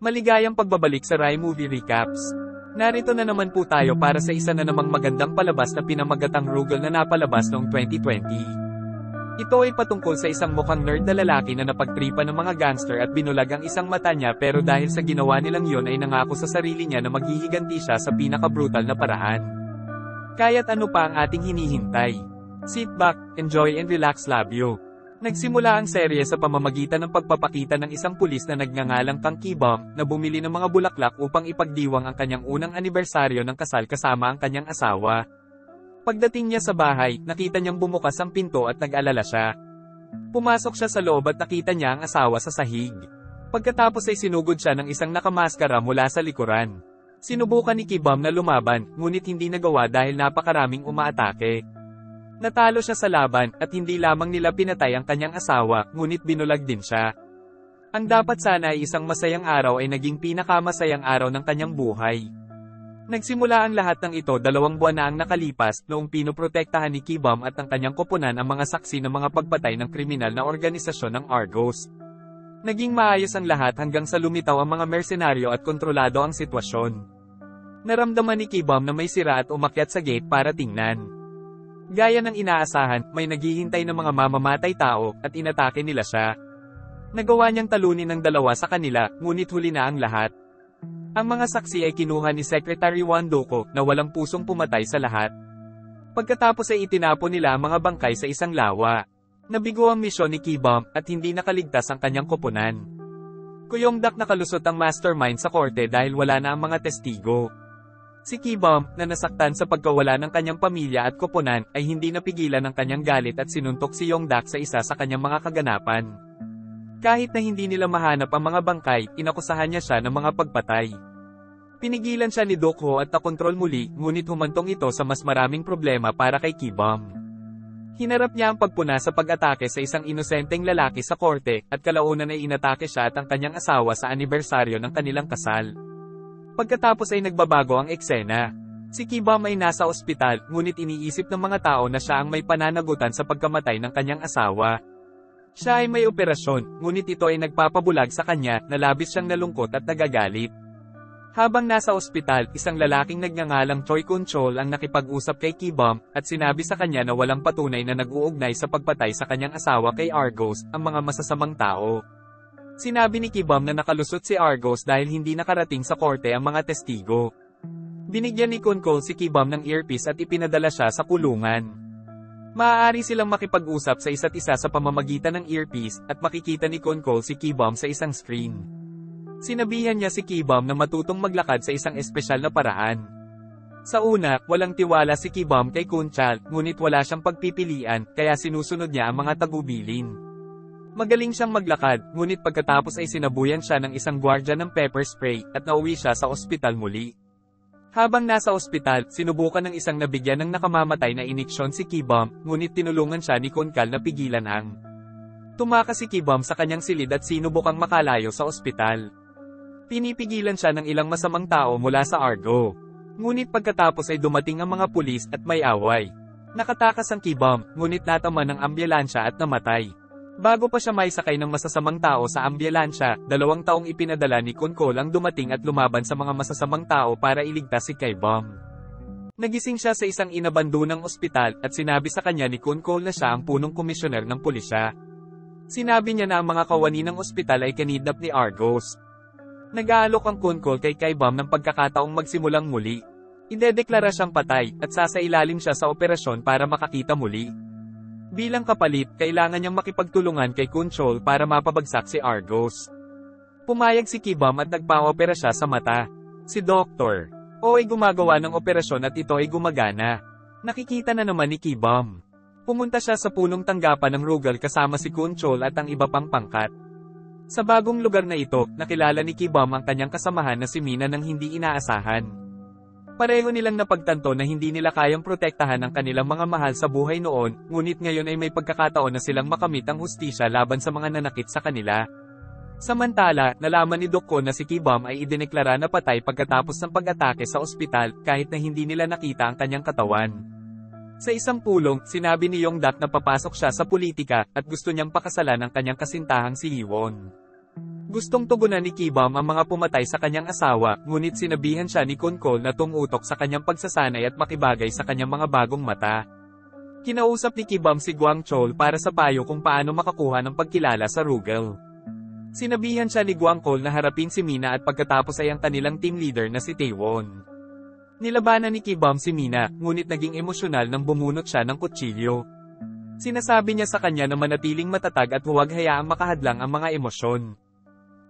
Maligayang pagbabalik sa Rai Movie Recaps. Narito na naman po tayo para sa isa na namang magandang palabas na pinamagatang Rugal na napalabas noong 2020. Ito ay patungkol sa isang mukhang nerd na lalaki na napagtripan ng mga gangster at binulag ang isang mata niya, pero dahil sa ginawa nilang yon ay nangako sa sarili niya na maghihiganti siya sa pinaka-brutal na paraan. Kaya't ano pa ang ating hinihintay? Sit back, enjoy and relax, love you. Nagsimula ang serye sa pamamagitan ng pagpapakita ng isang pulis na nagngangalang Kang Ki-bum, na bumili ng mga bulaklak upang ipagdiwang ang kanyang unang anibersaryo ng kasal kasama ang kanyang asawa. Pagdating niya sa bahay, nakita niyang bumukas ang pinto at nag-alala siya. Pumasok siya sa loob at nakita niya ang asawa sa sahig. Pagkatapos ay sinugod siya ng isang nakamaskara mula sa likuran. Sinubukan ni Ki-bum na lumaban, ngunit hindi nagawa dahil napakaraming umaatake. Natalo siya sa laban, at hindi lamang nila pinatay ang kanyang asawa, ngunit binulag din siya. Ang dapat sana ay isang masayang araw ay naging pinakamasayang araw ng kanyang buhay. Nagsimula ang lahat ng ito 2 buwan na ang nakalipas, noong pinoprotektahan ni Ki-bum at ang kanyang koponan ang mga saksi ng mga pagpatay ng kriminal na organisasyon ng Argos. Naging maayos ang lahat hanggang sa lumitaw ang mga mersenaryo at kontrolado ang sitwasyon. Naramdaman ni Ki-bum na may sira at umakyat sa gate para tingnan. Gaya ng inaasahan, may naghihintay ng mga mamamatay tao, at inatake nila siya. Nagawa niyang talunin ng 2 sa kanila, ngunit huli na ang lahat. Ang mga saksi ay kinuha ni Secretary Wandoko, na walang pusong pumatay sa lahat. Pagkatapos ay itinapon nila ang mga bangkay sa isang lawa. Nabigo ang misyon ni Ki-bum, at hindi nakaligtas ang kanyang koponan. Kuyongdak nakalusot ang mastermind sa korte dahil wala na ang mga testigo. Si Ki-bum, na nasaktan sa pagkawala ng kanyang pamilya at koponan, ay hindi napigilan ng kanyang galit at sinuntok si Yongdak sa isa sa kanyang mga kaganapan. Kahit na hindi nila mahanap ang mga bangkay, inakusahan niya siya ng mga pagpatay. Pinigilan siya ni Dokho at nakontrol muli, ngunit humantong ito sa mas maraming problema para kay Ki-bum. Hinarap niya ang pagpuna sa pag-atake sa isang inosenteng lalaki sa korte, at kalaunan ay inatake siya at ang kanyang asawa sa anibersaryo ng kanilang kasal. Pagkatapos ay nagbabago ang eksena. Si Ki-bum ay nasa ospital, ngunit iniisip ng mga tao na siya ang may pananagutan sa pagkamatay ng kanyang asawa. Siya ay may operasyon, ngunit ito ay nagpapabulag sa kanya, na labis siyang nalungkot at nagagalit. Habang nasa ospital, isang lalaking nagngangalang Choi Kun-chol ang nakipag-usap kay Ki-bum, at sinabi sa kanya na walang patunay na nag-uugnay sa pagpatay sa kanyang asawa kay Argos, ang mga masasamang tao. Sinabi ni Ki-bum na nakalusot si Argos dahil hindi nakarating sa korte ang mga testigo. Binigyan ni Kun-chol si Ki-bum ng earpiece at ipinadala siya sa kulungan. Maaari silang makipag-usap sa isa't isa sa pamamagitan ng earpiece, at makikita ni Kun-chol si Ki-bum sa isang screen. Sinabihan niya si Ki-bum na matutong maglakad sa isang espesyal na paraan. Sa una, walang tiwala si Ki-bum kay Kun-chol, ngunit wala siyang pagpipilian, kaya sinusunod niya ang mga tagubilin. Magaling siyang maglakad, ngunit pagkatapos ay sinabuyan siya ng isang gwardya ng pepper spray, at nauwi siya sa ospital muli. Habang nasa ospital, sinubukan ng isang nabigyan ng nakamamatay na iniksyon si Ki-bum, ngunit tinulungan siya ni Kun-chol na pigilan ang tumakas si Ki-bum sa kanyang silid at sinubukang makalayo sa ospital. Pinipigilan siya ng ilang masamang tao mula sa Argo. Ngunit pagkatapos ay dumating ang mga pulis at may away. Nakatakas ang Ki-bum, ngunit natama ng ambulansya at namatay. Bago pa siya maisakay ng masasamang tao sa ambulansya, 2 taong ipinadala ni Kun-chol ang dumating at lumaban sa mga masasamang tao para iligtas si Ki-bum. Nagising siya sa isang inabandonang ospital, at sinabi sa kanya ni Kun-chol na siya ang punong komisyoner ng pulisya. Sinabi niya na ang mga kawani ng ospital ay kinidnap ni Argos. Nag-aalok ang Kun-chol kay Ki-bum ng pagkakataong magsimulang muli. Idedeklara siyang patay, at sasailalim siya sa operasyon para makakita muli. Bilang kapalit, kailangan niyang makipagtulungan kay Kun-chol para mapabagsak si Argos. Pumayag si Ki-bum at nagpa-opera siya sa mata. Si Dr. O ay gumagawa ng operasyon at ito ay gumagana. Nakikita na naman ni Ki-bum. Pumunta siya sa punong tanggapan ng Rugal kasama si Kun-chol at ang iba pang pangkat. Sa bagong lugar na ito, nakilala ni Ki-bum ang kanyang kasamahan na si Mina nang hindi inaasahan. Pareho nilang napagtanto na hindi nila kayang protektahan ang kanilang mga mahal sa buhay noon, ngunit ngayon ay may pagkakataon na silang makamit ang hustisya laban sa mga nanakit sa kanila. Samantala, nalaman ni Dokho na si Ki-bum ay idineklara na patay pagkatapos ng pag-atake sa ospital, kahit na hindi nila nakita ang kanyang katawan. Sa isang pulong, sinabi ni Yongdak na papasok siya sa politika, at gusto niyang pakasalan ang kanyang kasintahang si Hiwon. Gustong tugunan ni Kibam ang mga pumatay sa kanyang asawa, ngunit sinabihan siya ni Kunkol na tumutok sa kanyang pagsasanay at makibagay sa kanyang mga bagong mata. Kinausap ni Kibam si Guang Chol para sa payo kung paano makakuha ng pagkilala sa Rugal. Sinabihan siya ni Guang Chol na harapin si Mina at pagkatapos ay ang kanilang team leader na si Taewon. Nilabanan ni Kibam si Mina, ngunit naging emosyonal nang bumunot siya ng kutsilyo. Sinasabi niya sa kanya na manatiling matatag at huwag hayaang makahadlang ang mga emosyon.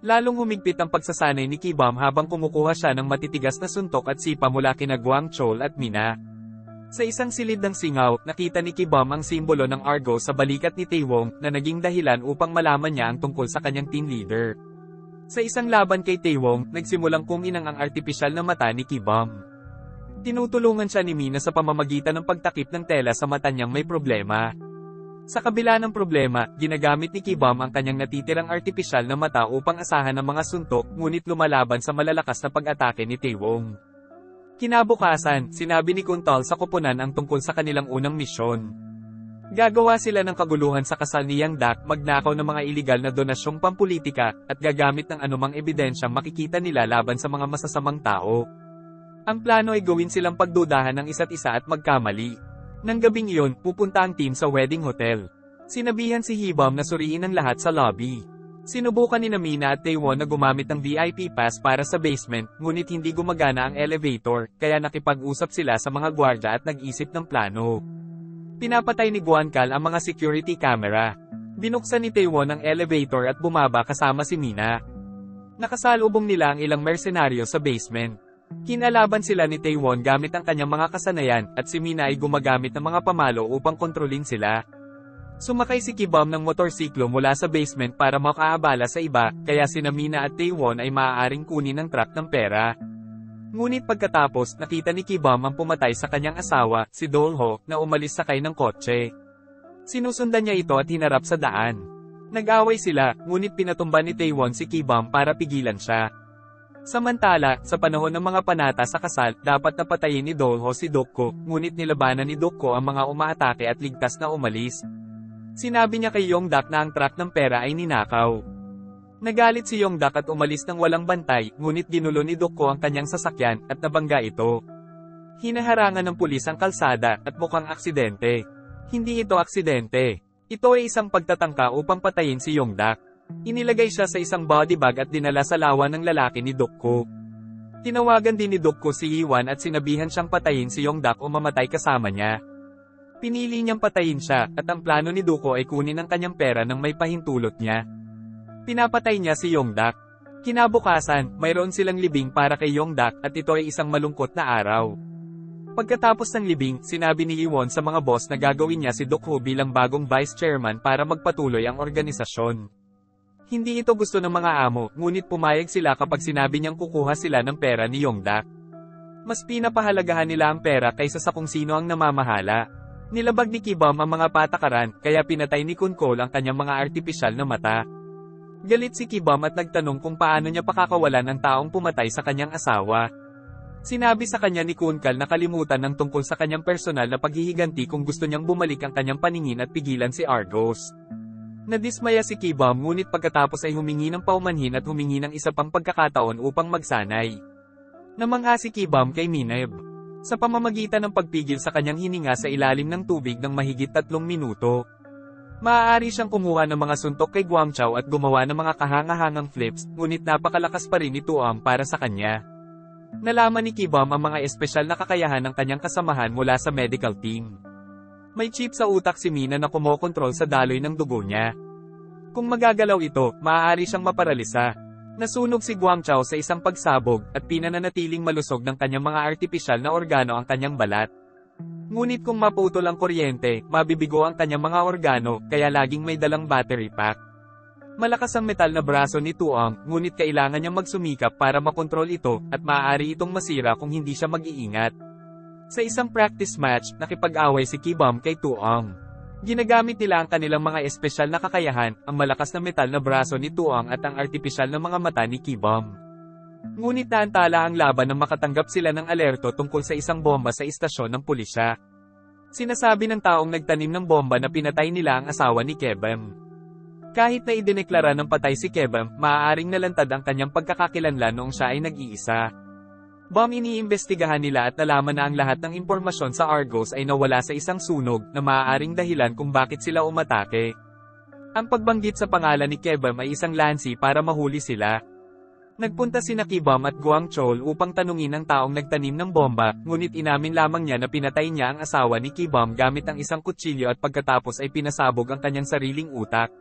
Lalong humigpit ang pagsasanay ni Kibam habang kumukuha siya ng matitigas na suntok at sipa mula kina Guang Chol at Mina. Sa isang silid ng singaw, nakita ni Kibam ang simbolo ng Argo sa balikat ni Taewon na naging dahilan upang malaman niya ang tungkol sa kanyang team leader. Sa isang laban kay Taewon, nagsimulang kuminang ang artipisyal na mata ni Kibam. Tinutulungan siya ni Mina sa pamamagitan ng pagtakip ng tela sa mata niyang may problema. Sa kabila ng problema, ginagamit ni Kibam ang kanyang natitirang artipisyal na mata upang asahan ang mga suntok, ngunit lumalaban sa malalakas na pag-atake ni Taewon. Kinabukasan, sinabi ni Kuntol sa koponan ang tungkol sa kanilang unang misyon. Gagawa sila ng kaguluhan sa kasal ni Yang Dak, magnakaw ng mga iligal na donasyong pampulitika, at gagamit ng anumang ebidensyang makikita nila laban sa mga masasamang tao. Ang plano ay gawin silang pagdudahan ng isa't isa at magkamali. Nang gabing iyon, pupunta ang team sa wedding hotel. Sinabihan si Hibam na suriin ang lahat sa lobby. Sinubukan ni Mina at Taewon na gumamit ng VIP pass para sa basement, ngunit hindi gumagana ang elevator, kaya nakipag-usap sila sa mga gwardya at nag-isip ng plano. Pinapatay ni Guankal ang mga security camera. Binuksan ni Taewon ang elevator at bumaba kasama si Mina. Nakasalubong nila ang ilang mersenaryo sa basement. Kinalaban sila ni Taewon gamit ang kanyang mga kasanayan, at si Mina ay gumagamit ng mga pamalo upang kontrolin sila. Sumakay si Kibam ng motorsiklo mula sa basement para makaabala sa iba, kaya sina Mina at Taewon ay maaaring kunin ng truck ng pera. Ngunit pagkatapos, nakita ni Kibam ang pumatay sa kanyang asawa, si Dolho, na umalis sakay ng kotse. Sinusundan niya ito at hinarap sa daan. Nag-away sila, ngunit pinatumba ni Taewon si Kibam para pigilan siya. Samantala, sa panahon ng mga panata sa kasal, dapat na patayin ni Dolho si Dokko, ngunit nilabanan ni Dokko ang mga umaatake at ligtas na umalis. Sinabi niya kay Yongdak na ang truck ng pera ay ninakaw. Nagalit si Yongdak at umalis ng walang bantay, ngunit ginulo ni Dokko ang kanyang sasakyan, at nabangga ito. Hinaharangan ng pulis ang kalsada, at mukhang aksidente. Hindi ito aksidente. Ito ay isang pagtatangka upang patayin si Yongdak. Inilagay siya sa isang body bag at dinala sa lawa ng lalaki ni Dokko. Tinawagan din ni Dokko si Iwan at sinabihan siyang patayin si Yongdak o mamatay kasama niya. Pinili niyang patayin siya, at ang plano ni Dokko ay kunin ang kanyang pera nang may pahintulot niya. Pinapatay niya si Yongdak. Kinabukasan, mayroon silang libing para kay Yongdak, at ito ay isang malungkot na araw. Pagkatapos ng libing, sinabi ni Iwan sa mga boss na gagawin niya si Dokko bilang bagong vice chairman para magpatuloy ang organisasyon. Hindi ito gusto ng mga amo, ngunit pumayag sila kapag sinabi niyang kukuha sila ng pera ni Yongdak. Mas pinapahalagahan nila ang pera kaysa sa kung sino ang namamahala. Nilabag ni Kibam ang mga patakaran, kaya pinatay ni Kunkol ang kanyang mga artipisyal na mata. Galit si Kibam at nagtanong kung paano niya pakakawalan ang taong pumatay sa kanyang asawa. Sinabi sa kanya ni Kunkal na kalimutan ng tungkol sa kanyang personal na paghihiganti kung gusto niyang bumalik ang kanyang paningin at pigilan si Argos. Nadismaya si Kibam ngunit pagkatapos ay humingi ng paumanhin at humingi ng isa pang pagkakataon upang magsanay. Namangha si Kibam kay Mineb. Sa pamamagitan ng pagpigil sa kanyang hininga sa ilalim ng tubig ng mahigit 3 minuto. Maaari siyang kumuha ng mga suntok kay Guangchao at gumawa ng mga kahangahangang flips, ngunit napakalakas pa rin ni Tuam para sa kanya. Nalaman ni Kibam ang mga espesyal na kakayahan ng kanyang kasamahan mula sa medical team. May chip sa utak si Mina na kumokontrol sa daloy ng dugo niya. Kung magagalaw ito, maaari siyang maparalisa. Nasunog si Guangchao sa isang pagsabog, at pinananatiling malusog ng kanyang mga artipisyal na organo ang kanyang balat. Ngunit kung maputol ang kuryente, mabibigo ang kanyang mga organo, kaya laging may dalang battery pack. Malakas ang metal na braso ni Tuam, ngunit kailangan niyang magsumikap para makontrol ito, at maaari itong masira kung hindi siya mag-iingat. Sa isang practice match, nakipag-away si Kibam kay Tuam. Ginagamit nila ang kanilang mga espesyal na kakayahan, ang malakas na metal na braso ni Tuam at ang artipisyal na mga mata ni Kibam. Ngunit naantala ang laban nang makatanggap sila ng alerto tungkol sa isang bomba sa istasyon ng pulisya. Sinasabi ng taong nagtanim ng bomba na pinatay nila ang asawa ni Kebem. Kahit na idineklara ng patay si Kebam, maaaring nalantad ang kanyang pagkakakilanlan noong siya ay nag-iisa. Iniimbestigahan nila at nalaman na ang lahat ng impormasyon sa Argos ay nawala sa isang sunog na maaaring dahilan kung bakit sila umatake. Ang pagbanggit sa pangalan ni Kebam ay isang lansi para mahuli sila. Nagpunta sina Kebam at Guang Chol upang tanungin ang taong nagtanim ng bomba, ngunit inamin lamang niya na pinatay niya ang asawa ni Kebam gamit ang isang kutsilyo at pagkatapos ay pinasabog ang kanyang sariling utak.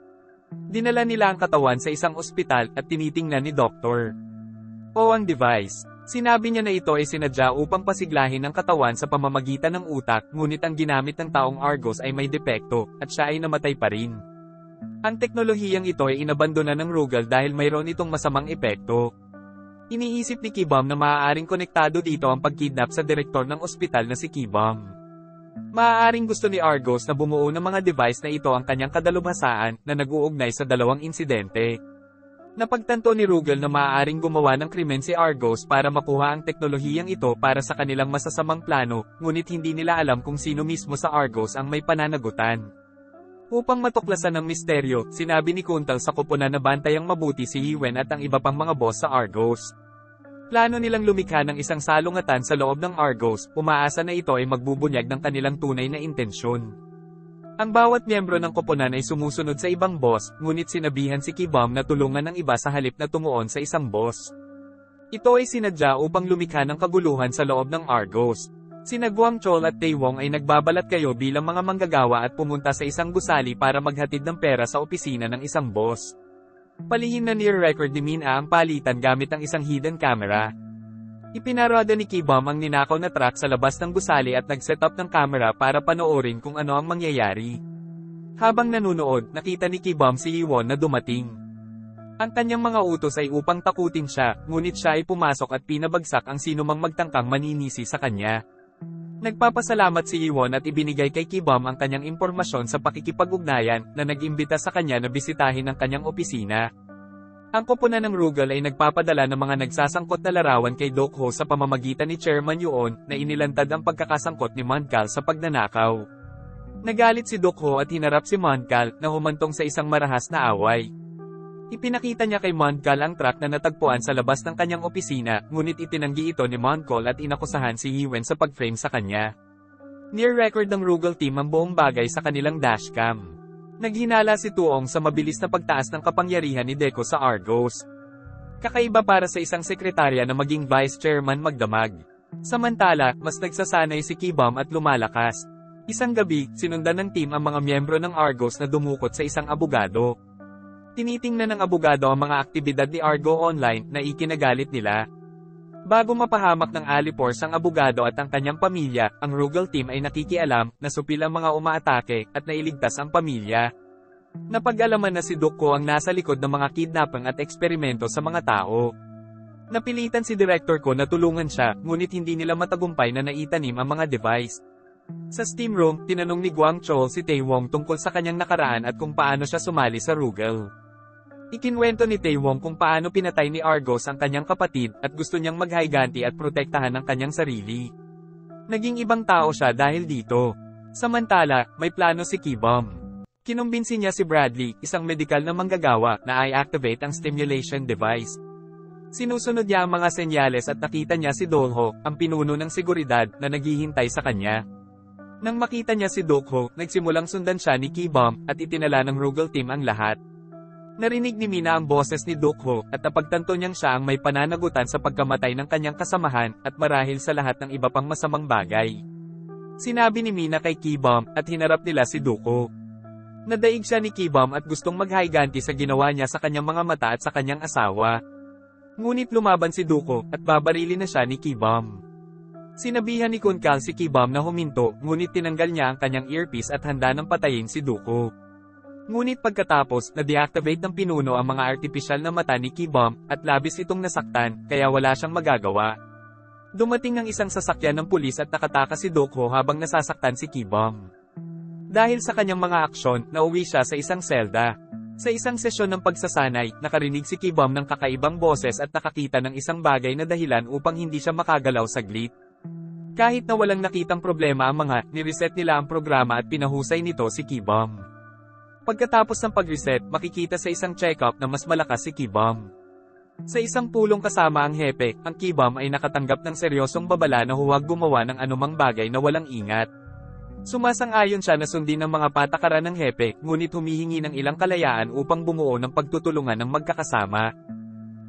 Dinala nila ang katawan sa isang ospital at tinitingnan ni Dr. O ang device. Sinabi niya na ito ay sinadya upang pasiglahin ang katawan sa pamamagitan ng utak, ngunit ang ginamit ng taong Argos ay may depekto, at siya ay namatay pa rin. Ang teknolohiyang ito ay inabandona ng Rugal dahil mayroon itong masamang epekto. Iniisip ni Kebam na maaaring konektado dito ang pagkidnap sa direktor ng ospital na si Kebam. Maaaring gusto ni Argos na bumuo ng mga device na ito ang kanyang kadalubhasaan na nag-uugnay sa dalawang insidente. Napagtanto ni Rugal na maaaring gumawa ng krimen si Argos para makuha ang teknolohiyang ito para sa kanilang masasamang plano, ngunit hindi nila alam kung sino mismo sa Argos ang may pananagutan. Upang matuklasan ang misteryo, sinabi ni Kuntal sa koponan na bantayang mabuti si Yiwen at ang iba pang mga boss sa Argos. Plano nilang lumikha ng isang salungatan sa loob ng Argos, umaasa na ito ay magbubunyag ng kanilang tunay na intensyon. Ang bawat miyembro ng koponan ay sumusunod sa ibang boss, ngunit sinabihan si Kebam na tulungan ng iba sa halip na tumuon sa isang boss. Ito ay sinadya upang lumikha ng kaguluhan sa loob ng Argos. Sina Guang Chol at Taewong ay nagbabalat kayo bilang mga manggagawa at pumunta sa isang gusali para maghatid ng pera sa opisina ng isang boss. Palihim na near record ni Mina ang palitan gamit ang isang hidden camera. Ipinarada ni Kebam ang ninakaw na truck sa labas ng gusali at nag-set up ng camera para panoorin kung ano ang mangyayari. Habang nanunood, nakita ni Kebam si Yiwon na dumating. Ang kanyang mga utos ay upang takutin siya, ngunit siya ay pumasok at pinabagsak ang sinumang magtangkang maninisi sa kanya. Nagpapasalamat si Yiwon at ibinigay kay Kebam ang kanyang impormasyon sa pakikipag-ugnayan na nag-imbita sa kanya na bisitahin ang kanyang opisina. Ang koponan ng Rugal ay nagpapadala ng mga nagsasangkot na larawan kay Dokho sa pamamagitan ni Chairman Yuon na inilantad ang pagkakasangkot ni Monkal sa pagnanakaw. Nagalit si Dokho at hinarap si Monkal na humantong sa isang marahas na away. Ipinakita niya kay Monkal ang truck na natagpuan sa labas ng kanyang opisina, ngunit itinanggi ito ni Monkal at inakusahan si Yiwen sa pag-frame sa kanya. Near record ng Rugal team ang buong bagay sa kanilang dashcam. Naghinala si Tuong sa mabilis na pagtaas ng kapangyarihan ni Deco sa Argos. Kakaiba para sa isang sekretarya na maging vice chairman magdamag. Samantala, mas nagsasanay si Kebam at lumalakas. Isang gabi, sinundan ng team ang mga miyembro ng Argos na dumukot sa isang abogado. Tinitingnan ng abogado ang mga aktibidad ni Argo online na ikinagalit nila. Bago mapahamak ng alipors ang abogado at ang kanyang pamilya, ang Rugal team ay nakikialam na supil ang mga umaatake at nailigtas ang pamilya. Napag-alaman na si Dokko ang nasa likod ng mga kidnapping at eksperimento sa mga tao. Napilitan si director ko na tulungan siya, ngunit hindi nila matagumpay na naitanim ang mga device. Sa steam room, tinanong ni Guang Chol si Taewong tungkol sa kanyang nakaraan at kung paano siya sumali sa Rugal. Ikinwento ni Taewong kung paano pinatay ni Argos ang kanyang kapatid at gusto niyang maghayganti at protektahan ang kanyang sarili. Naging ibang tao siya dahil dito. Samantala, may plano si Kebam. Kinumbinsi niya si Bradley, isang medikal na manggagawa, na i-activate ang stimulation device. Sinusunod niya ang mga senyales at nakita niya si Dolho, ang pinuno ng seguridad, na naghihintay sa kanya. Nang makita niya si Dokho, nagsimulang sundan siya ni Kebam at itinala ng Rugal team ang lahat. Narinig ni Mina ang boses ni Dokho at napagtanto niyang siya ang may pananagutan sa pagkamatay ng kanyang kasamahan at marahil sa lahat ng iba pang masamang bagay. Sinabi ni Mina kay Kebam at hinarap nila si Dokho. Nadaig siya ni Kebam at gustong maghayganti sa ginawa niya sa kanyang mga mata at sa kanyang asawa. Ngunit lumaban si Dokho at babarilin na siya ni Kebam. Sinabihan ni Kunkal si Kebam na huminto, ngunit tinanggal niya ang kanyang earpiece at handa nang patayin si Dokho. Ngunit pagkatapos, na-deactivate ng pinuno ang mga artipisyal na mata ni Kebam, at labis itong nasaktan, kaya wala siyang magagawa. Dumating ang isang sasakyan ng pulis at nakataka si Dokho habang nasasaktan si Kebam. Dahil sa kanyang mga aksyon, nauwi siya sa isang selda. Sa isang sesyon ng pagsasanay, nakarinig si Kebam ng kakaibang boses at nakakita ng isang bagay na dahilan upang hindi siya makagalaw saglit. Kahit na walang nakitang problema ang mga, nireset nila ang programa at pinahusay nito si Kebam. Pagkatapos ng pag-reset, makikita sa isang check-up na mas malakas si Ki-Bum. Sa isang pulong kasama ang hepe, ang Ki-Bum ay nakatanggap ng seryosong babala na huwag gumawa ng anumang bagay na walang ingat. Sumasang-ayon siya na sundin ang mga patakaran ng hepe, ngunit humihingi ng ilang kalayaan upang bumuo ng pagtutulungan ng magkakasama.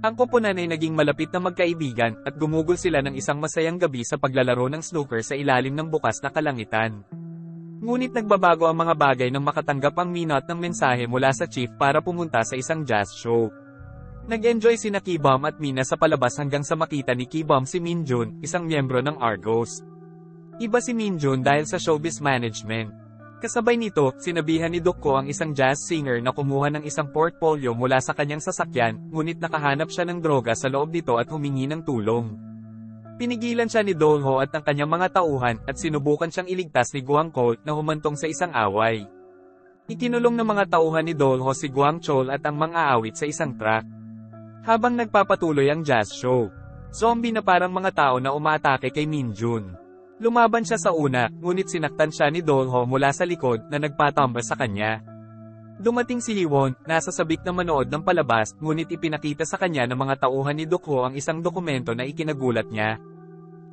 Ang koponan ay naging malapit na magkaibigan, at gumugol sila ng isang masayang gabi sa paglalaro ng snooker sa ilalim ng bukas na kalangitan. Ngunit nagbabago ang mga bagay nang makatanggap ang Minot ng mensahe mula sa chief para pumunta sa isang jazz show. Nag-enjoy sina Ki-Bum at Mina sa palabas hanggang sa makita ni Ki-Bum si Min-jun, isang miyembro ng Argos. Iba si Min-jun dahil sa showbiz management. Kasabay nito, sinabihan ni Dokko ang isang jazz singer na kumuha ng isang portfolio mula sa kanyang sasakyan, ngunit nakahanap siya ng droga sa loob nito at humingi ng tulong. Pinigilan siya ni Dolho at ng kanyang mga tauhan, at sinubukan siyang iligtas ni Guang Chol na humantong sa isang away. Ikinulong ng mga tauhan ni Dolho si Guang Chol at ang mang-aawit sa isang truck. Habang nagpapatuloy ang jazz show, zombie na parang mga tao na umaatake kay Min-jun. Lumaban siya sa una, ngunit sinaktan siya ni Dolho mula sa likod na nagpatamba sa kanya. Dumating si Hiwon, nasa sabik na manood ng palabas, ngunit ipinakita sa kanya ng mga tauhan ni Dokho ang isang dokumento na ikinagulat niya.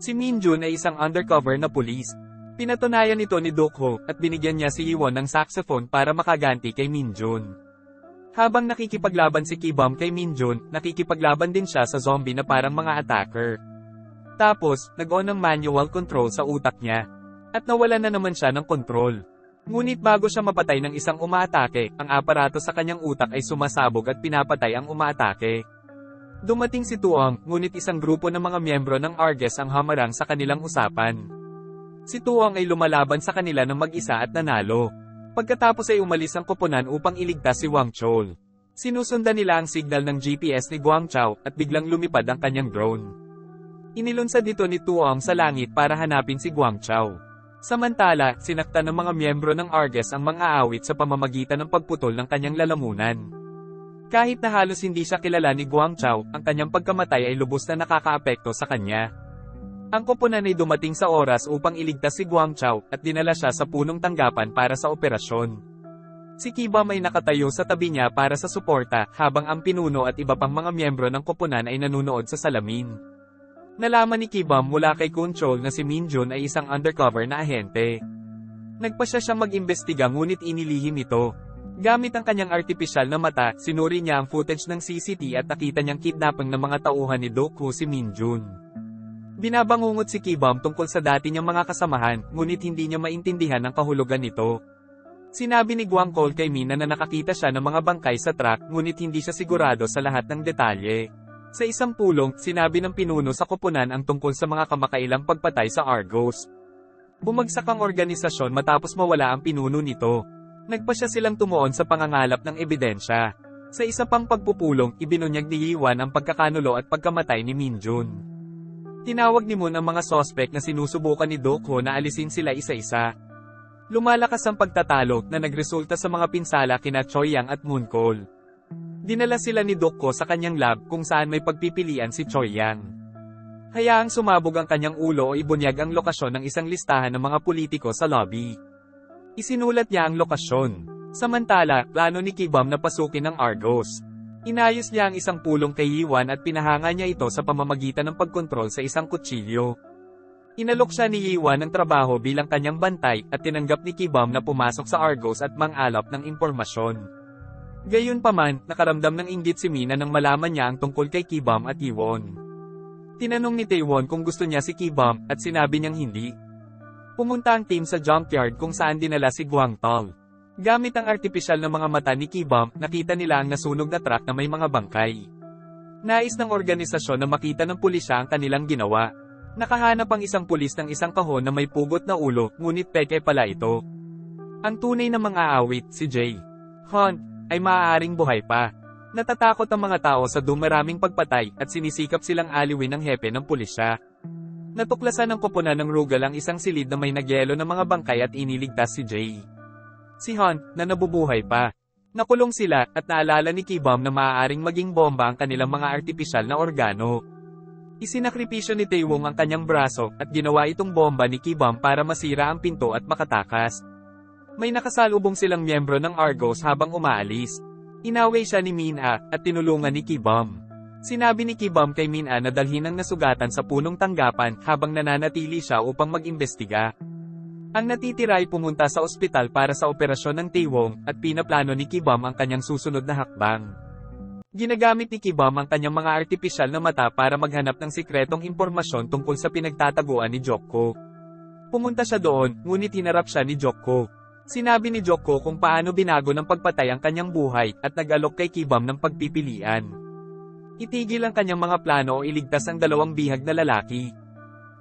Si Min-jun ay isang undercover na pulis. Pinatunayan ito ni Dokho, at binigyan niya si Hiwon ng saxophone para makaganti kay Min-jun. Habang nakikipaglaban si Ki-Bum kay Min-jun, nakikipaglaban din siya sa zombie na parang mga attacker. Tapos, nag-on ng manual control sa utak niya. At nawalan na naman siya ng kontrol. Ngunit bago siya mapatay ng isang umaatake, ang aparato sa kanyang utak ay sumasabog at pinapatay ang umaatake. Dumating si Tuong, ngunit isang grupo ng mga miyembro ng Arges ang hamarang sa kanilang usapan. Si Tuong ay lumalaban sa kanila ng mag-isa at nanalo. Pagkatapos ay umalis ang koponan upang iligtas si Wang Chol. Sinusundan nila ang signal ng GPS ni Guang Chao, at biglang lumipad ang kanyang drone. Inilunsad dito ni Tuong sa langit para hanapin si Guang Chao. Samantala, sinaktan ng mga miyembro ng Arges ang mang-aawit sa pamamagitan ng pagputol ng kanyang lalamunan. Kahit na halos hindi siya kilala ni Guang Chao, ang kanyang pagkamatay ay lubos na nakakaapekto sa kanya. Ang koponan ay dumating sa oras upang iligtas si Guang Chao, at dinala siya sa punong tanggapan para sa operasyon. Si Ki-Bum ay nakatayo sa tabi niya para sa suporta, habang ang pinuno at iba pang mga miyembro ng koponan ay nanunood sa salamin. Nalaman ni Ki-Bum mula kay Kun Chol na si Min-jun ay isang undercover na ahente. Nagpasya siyang mag-imbestiga ngunit inilihim ito. Gamit ang kanyang artipisyal na mata, sinuri niya ang footage ng CCTV at nakita niyang kidnapping ng mga tauhan ni Dokho si Min-jun. Binabangungot si Ki-Bum tungkol sa dati niyang mga kasamahan, ngunit hindi niya maintindihan ang kahulugan nito. Sinabi ni Guang Chol kay Mina na nakakita siya ng mga bangkay sa truck, ngunit hindi siya sigurado sa lahat ng detalye. Sa isang pulong, sinabi ng pinuno sa koponan ang tungkol sa mga kamakailang pagpatay sa Argos. Bumagsak ang organisasyon matapos mawala ang pinuno nito. Nagpasya silang tumuon sa pangangalap ng ebidensya. Sa isa pang pagpupulong, ibinunyag ni Yiwan ang pagkakanulo at pagkamatay ni Min-jun. Tinawag ni Moon ang mga sospek na sinusubukan ni Dokho na alisin sila isa-isa. Lumalakas ang pagtatalo na nagresulta sa mga pinsala kina Choi Yang at Moon Cole. Dinala sila ni Dokho sa kanyang lab kung saan may pagpipilian si Choi Yang. Hayaang sumabog ang kanyang ulo o ibunyag ang lokasyon ng isang listahan ng mga politiko sa lobby. Isinulat niya ang lokasyon. Samantala, plano ni Ki-Bum na pasukin ang Argos. Inayos niya ang isang pulong kay Yiwan at pinahanga niya ito sa pamamagitan ng pagkontrol sa isang kutsilyo. Inalok siya ni Yiwan ng trabaho bilang kanyang bantay, at tinanggap ni Ki-Bum na pumasok sa Argos at mang-alap ng impormasyon. Gayunpaman, nakaramdam ng inggit si Mina nang malaman niya ang tungkol kay Ki-Bum at Yiwon. Tinanong ni Taewon kung gusto niya si Ki-Bum, at sinabi niyang hindi. Pumunta ang team sa junkyard kung saan dinala si Guang Tal. Gamit ang artipisyal na mga mata ni Ki-Bum, nakita nila ang nasunog na truck na may mga bangkay. Nais ng organisasyon na makita ng pulisya ang kanilang ginawa. Nakahanap ang isang pulis ng isang kahon na may pugot na ulo, ngunit peke pala ito. Ang tunay na mang-aawit, si Jay Hunt, ay maaaring buhay pa. Natatakot ang mga tao sa dumaraming pagpatay, at sinisikap silang aliwin ng hepe ng pulisya. Natuklasan ng koponan ng Rugal ang isang silid na may nagyelo ng mga bangkay at iniligtas si Jay. Si Hunt, na nabubuhay pa. Nakulong sila, at naalala ni Ki-Bum na maaaring maging bomba ang kanilang mga artipisyal na organo. Isinakripisyo ni Taewon ang kanyang braso, at ginawa itong bomba ni Ki-Bum para masira ang pinto at makatakas. May nakasalubong silang miyembro ng Argos habang umaalis. Inaway siya ni Min-a, at tinulungan ni Ki-bum. Sinabi ni Ki-bum kay Min-a na dalhin ang nasugatan sa punong tanggapan habang nananatili siya upang mag-imbestiga. Ang natitira ay pumunta sa ospital para sa operasyon ng Taewong, at pinaplano ni Ki-bum ang kanyang susunod na hakbang. Ginagamit ni Ki-bum ang kanyang mga artipisyal na mata para maghanap ng sikretong impormasyon tungkol sa pinagtataguan ni Jokko. Pumunta siya doon, ngunit hinarap siya ni Jokko. Sinabi ni Jokko kung paano binago ng pagpatay ang kanyang buhay, at nag-alok kay Ki-bum ng pagpipilian. Itigil ang kanyang mga plano o iligtas ang dalawang bihag na lalaki.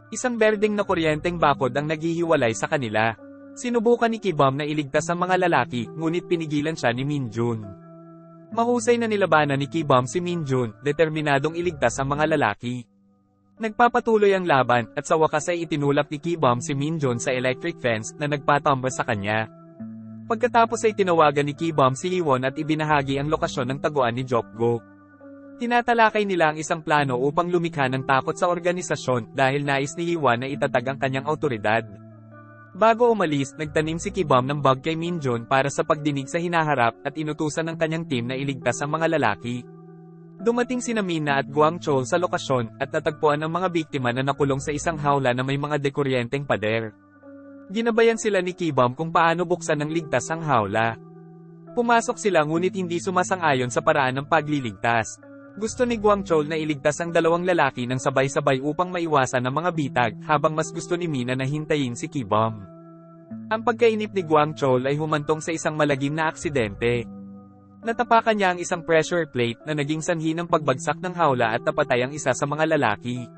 Isang berdeng na kuryenteng bakod ang naghihiwalay sa kanila. Sinubukan ni Ki-bum na iligtas ang mga lalaki, ngunit pinigilan siya ni Min-jun. Mahusay na nilabanan ni Ki-bum si Min-jun, determinadong iligtas ang mga lalaki. Nagpapatuloy ang laban, at sa wakas ay itinulak ni Ki-bum si Min-jun sa electric fence na nagpatamba sa kanya. Pagkatapos ay tinawagan ni Ki-bum si Lee-won at ibinahagi ang lokasyon ng taguan ni Jokgo. Tinatalakay nila ang isang plano upang lumikha ng takot sa organisasyon dahil nais ni Lee-won na itatag ang kanyang awtoridad. Bago umalis, nagtanim si Ki-bum ng bug kay Min-jun para sa pagdinig sa hinaharap at inutusan ng kanyang team na iligtas ang mga lalaki. Dumating sina Min-na at Gwang Chol sa lokasyon at natagpuan ang mga biktima na nakulong sa isang hawla na may mga dekuryenteng pader. Ginabayan sila ni Ki-bum kung paano buksan ng ligtas ang hawla. Pumasok sila ngunit hindi sumasang-ayon sa paraan ng pagliligtas. Gusto ni Gwang Chol na iligtas ang dalawang lalaki ng sabay-sabay upang maiwasan ang mga bitag, habang mas gusto ni Min na hintayin si Ki-bum. Ang pagkainip ni Gwang Chol ay humantong sa isang malagim na aksidente. Natapakan niya ang isang pressure plate na naging sanhi ng pagbagsak ng hawla at napatay ang isa sa mga lalaki.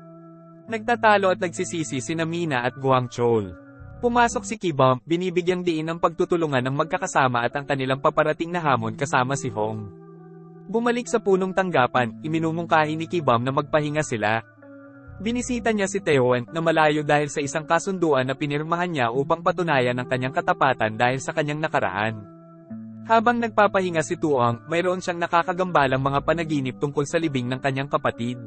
Nagtatalo at nagsisisi sina Mina at Gwang Chol. Pumasok si Ki-bum, binibigyang diin ang pagtutulungan ng magkakasama at ang kanilang paparating na hamon kasama si Hong. Bumalik sa punong tanggapan, iminumungkahi ni Ki-bum na magpahinga sila. Binisita niya si Taewon na malayo dahil sa isang kasunduan na pinirmahan niya upang patunayan ang kanyang katapatan dahil sa kanyang nakaraan. Habang nagpapahinga si Tuong, mayroon siyang nakakagambalang mga panaginip tungkol sa libing ng kanyang kapatid.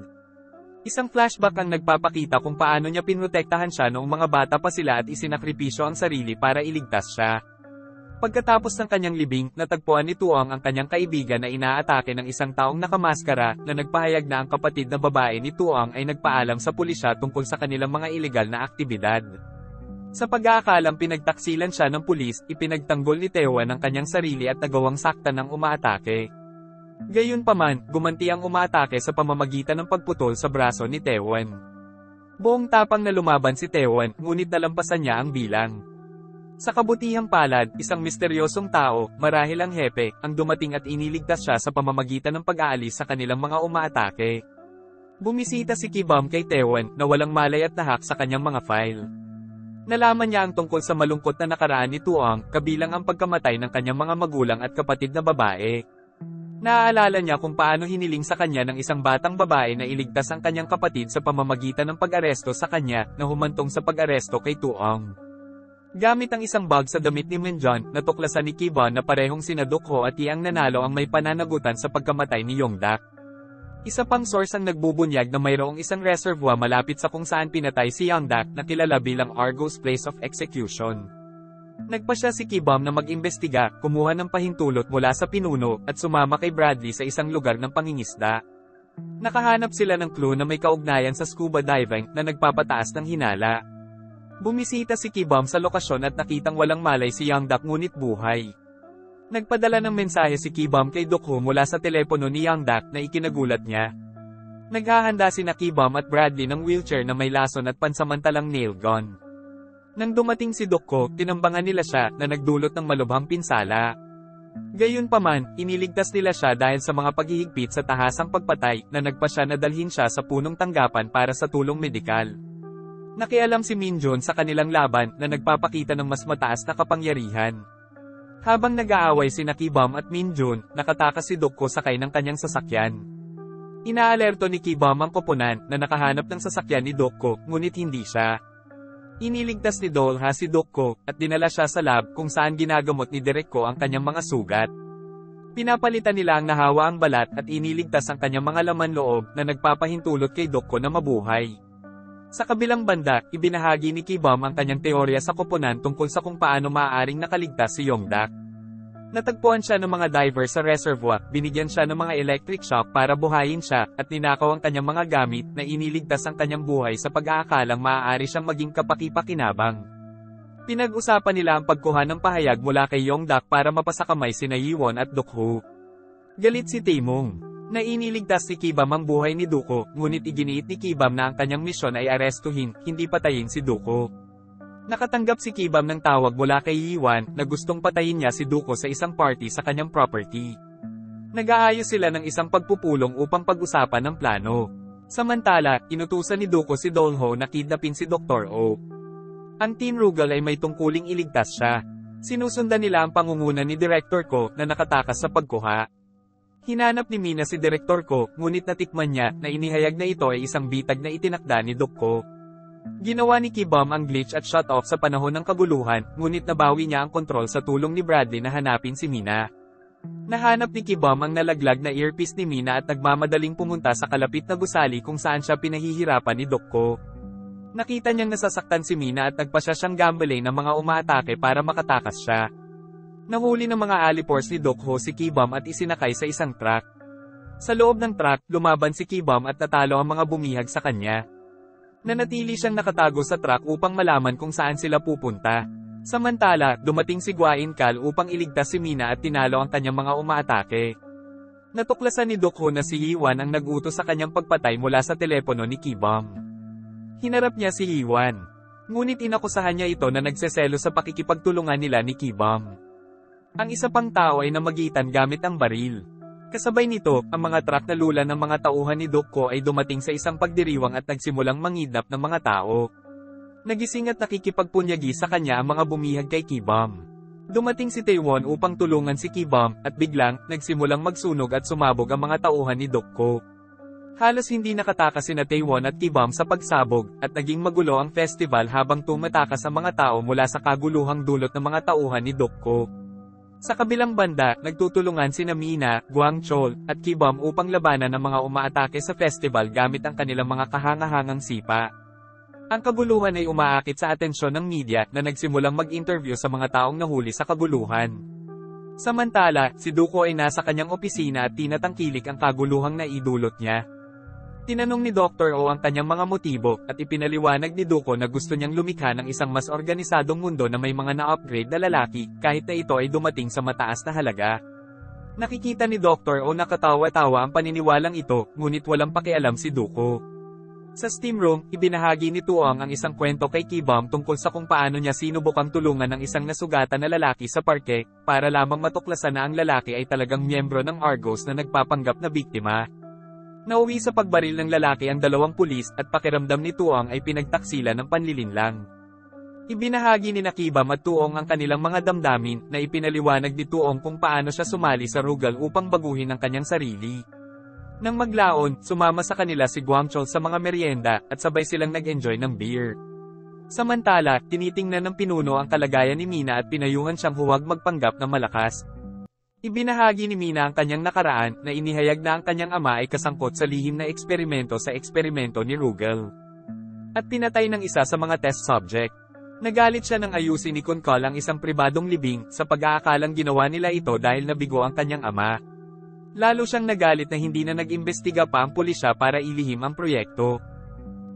Isang flashback ang nagpapakita kung paano niya pinrotektahan siya noong mga bata pa sila at isinakripisyo ang sarili para iligtas siya. Pagkatapos ng kanyang libing, natagpuan ni Tuong ang kanyang kaibigan na inaatake ng isang taong nakamaskara na nagpahayag na ang kapatid na babae ni Tuong ay nagpaalam sa pulisya tungkol sa kanilang mga ilegal na aktibidad. Sa pag-aakalang pinagtaksilan siya ng pulis, ipinagtanggol ni Taewon ang kanyang sarili at nagawang saktan ng umaatake. Gayunpaman, gumanti ang umaatake sa pamamagitan ng pagputol sa braso ni Taewon. Buong tapang na lumaban si Taewon, ngunit nalampasan niya ang bilang. Sa kabutihang palad, isang misteryosong tao, marahil ang hepe, ang dumating at iniligtas siya sa pamamagitan ng pag-aalis sa kanilang mga umaatake. Bumisita si Ki-bum kay Taewon na walang malay at nahak sa kanyang mga file. Nalaman niya ang tungkol sa malungkot na nakaraan ni Tuong, kabilang ang pagkamatay ng kanyang mga magulang at kapatid na babae. Naaalala niya kung paano hiniling sa kanya ng isang batang babae na iligtas ang kanyang kapatid sa pamamagitan ng pag-aresto sa kanya, na humantong sa pag-aresto kay Tuong. Gamit ang isang bag sa damit ni Min-jun, natuklasan ni Ki-bum na parehong sina Dukho at Yang nanalo ang may pananagutan sa pagkamatay ni Yongdak. Isa pang source ang nagbubunyag na mayroong isang reservoir malapit sa kung saan pinatay si Yongdak na kilala bilang Argos Place of Execution. Nagpasya si Ki-bum na mag-imbestiga, kumuha ng pahintulot mula sa pinuno, at sumama kay Bradley sa isang lugar ng pangingisda. Nakahanap sila ng clue na may kaugnayan sa scuba diving na nagpapataas ng hinala. Bumisita si Ki-bum sa lokasyon at nakitang walang malay si Yongdak ngunit buhay. Nagpadala ng mensahe si Ki-bum kay Dukho mula sa telepono ni Yongdak na ikinagulat niya. Naghahanda sina Ki-bum at Bradley ng wheelchair na may lason at pansamantalang nail gun. Nang dumating si Dukho, tinambangan nila siya na nagdulot ng malubhang pinsala. Gayunpaman, iniligtas nila siya dahil sa mga paghihigpit sa tahasang pagpatay na nagpasya na dalhin siya sa punong tanggapan para sa tulong medikal. Nakialam si Min-jun sa kanilang laban na nagpapakita ng mas mataas na kapangyarihan. Habang nag-aaway sina Ki-bum at Min-jun, nakatakas si Dukho sakay ng kanyang sasakyan. Inaalerto ni Ki-bum ang koponan na nakahanap ng sasakyan ni Dukho, ngunit hindi siya. Iniligtas ni Dolha si Dukho, at dinala siya sa lab kung saan ginagamot ni Derekko ang kanyang mga sugat. Pinapalitan nila ang nahawaang balat at iniligtas ang kanyang mga laman loob na nagpapahintulot kay Dukho na mabuhay. Sa kabilang banda, ibinahagi ni Ki-bum ang kanyang teorya sa koponan tungkol sa kung paano maaaring nakaligtas si Yong-dak. Natagpuan siya ng mga diver sa reservoir, binigyan siya ng mga electric shock para buhayin siya, at ninakaw ang kanyang mga gamit na iniligtas ang kanyang buhay sa pag-aakalang maaari siyang maging kapaki-pakinabang. Pinag-usapan nila ang pagkuha ng pahayag mula kay Yong-dak para mapasakamay sina Yi-won at Duk-ho. Galit si Tae-mung na iniligtas si Ki-bum ang buhay ni Duk-ho, ngunit iginiit ni Ki-bum na ang kanyang misyon ay arestuhin, hindi patayin si Duk-ho. Nakatanggap si Ki-bum ng tawag mula kay Yi-won na gustong patayin niya si Duk-ho sa isang party sa kanyang property. Nag-aayos sila ng isang pagpupulong upang pag-usapan ang plano. Samantala, inutusan ni Duk-ho si Dolho na kidnapin si Dr. Oh. Ang Team Rugal ay may tungkuling iligtas siya. Sinusundan nila ang pangunguna ni Director Ko na nakatakas sa pagkuha. Hinanap ni Mina si Direktor Ko, ngunit natikman niya na inihayag na ito ay isang bitag na itinakda ni Duk-ho. Ginawa ni Ki-bum ang glitch at shut-off sa panahon ng kaguluhan, ngunit nabawi niya ang kontrol sa tulong ni Bradley na hanapin si Mina. Nahanap ni Ki-bum ang nalaglag na earpiece ni Mina at nagmamadaling pumunta sa kalapit na gusali kung saan siya pinahihirapan ni Duk-ho. Nakita niyang nasasaktan si Mina at nagpa siya siyang gambling ng mga umaatake para makatakas siya. Nahuli ng mga alipors ni Duk-ho si Ki-bum at isinakay sa isang truck. Sa loob ng truck, lumaban si Ki-bum at natalo ang mga bumihag sa kanya. Nanatili siyang nakatago sa truck upang malaman kung saan sila pupunta. Samantala, dumating si Gwain Kal upang iligtas si Mina at tinalo ang kanyang mga umaatake. Natuklasan ni Duk-ho na si Yi-won ang nag-utos sa kanyang pagpatay mula sa telepono ni Ki-bum. Hinarap niya si Yi-won. Ngunit inakusahan niya ito na nagseselo sa pakikipagtulungan nila ni Ki-bum. Ang isa pang tao ay namagitan gamit ang baril. Kasabay nito, ang mga truck na lula ng mga tauhan ni Duk-ho ay dumating sa isang pagdiriwang at nagsimulang mangidnap ng mga tao. Nagising at nakikipagpunyagi sa kanya ang mga bumihag kay Ki-bum. Dumating si Tae-won upang tulungan si Ki-bum, at biglang, nagsimulang magsunog at sumabog ang mga tauhan ni Duk-ho. Halos hindi nakatakas sina Tae-won at Ki-bum sa pagsabog, at naging magulo ang festival habang tumatakas ang mga tao mula sa kaguluhang dulot ng mga tauhan ni Duk-ho. Sa kabilang banda, nagtutulungan sina Mina, Gwang-chol, at Ki-bum upang labanan ng mga umaatake sa festival gamit ang kanilang mga kahangahangang sipa. Ang kaguluhan ay umaakit sa atensyon ng media na nagsimulang mag-interview sa mga taong nahuli sa kaguluhan. Samantala, si Duk-ho ay nasa kanyang opisina at tinatangkilik ang kaguluhang naidulot niya. Tinanong ni Dr. Oh ang kanyang mga motibo, at ipinaliwanag ni Duk-ho na gusto niyang lumikha ng isang mas organisadong mundo na may mga na-upgrade na lalaki, kahit na ito ay dumating sa mataas na halaga. Nakikita ni Dr. Oh na katawa-tawa ang paniniwalang ito, ngunit walang pakialam si Duk-ho. Sa steam room, ibinahagi ni Tuong ang isang kwento kay Ki-bum tungkol sa kung paano niya sinubukang tulungan ng isang nasugatan na lalaki sa parke, para lamang matuklasan na ang lalaki ay talagang miyembro ng Argos na nagpapanggap na biktima. Nauwi sa pagbaril ng lalaki ang dalawang pulis at pakiramdam ni Tuong ay pinagtaksila ng panlilinlang. Ibinahagi ni Ki-bum at Tuong ang kanilang mga damdamin na ipinaliwanag ni Tuong kung paano siya sumali sa Rugal upang baguhin ang kanyang sarili. Nang maglaon, sumama sa kanila si Gwang-chol sa mga merienda at sabay silang nag-enjoy ng beer. Samantala, tinitingnan ng pinuno ang kalagayan ni Mina at pinayuhan siyang huwag magpanggap na malakas. Ibinahagi ni Mina ang kanyang nakaraan na inihayag na ang kanyang ama ay kasangkot sa lihim na eksperimento sa eksperimento ni Rugal. At pinatay ng isa sa mga test subject. Nagalit siya nang ayusin ni Kunkol ang isang pribadong libing sa pag-aakalang ginawa nila ito dahil nabigo ang kanyang ama. Lalo siyang nagalit na hindi na nag-imbestiga pa ang pulisya para ilihim ang proyekto.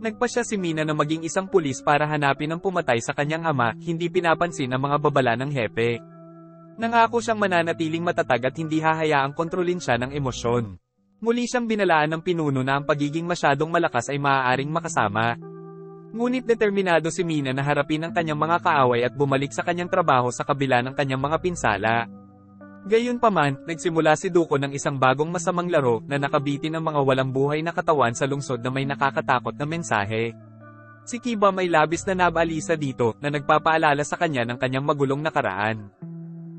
Nagpasya si Mina na maging isang pulis para hanapin ang pumatay sa kanyang ama, hindi pinapansin ang mga babala ng hepe. Nangako siyang mananatiling matatag at hindi hahayaang kontrolin siya ng emosyon. Muli siyang binalaan ng pinuno na ang pagiging masyadong malakas ay maaaring makasama. Ngunit determinado si Mina na harapin ang kanyang mga kaaway at bumalik sa kanyang trabaho sa kabila ng kanyang mga pinsala. Gayunpaman, nagsimula si Duk-ho ng isang bagong masamang laro na nakabitin ang mga walang buhay na katawan sa lungsod na may nakakatakot na mensahe. Si Ki-bum ay labis na nabalisa dito na nagpapaalala sa kanya ng kanyang magulong nakaraan.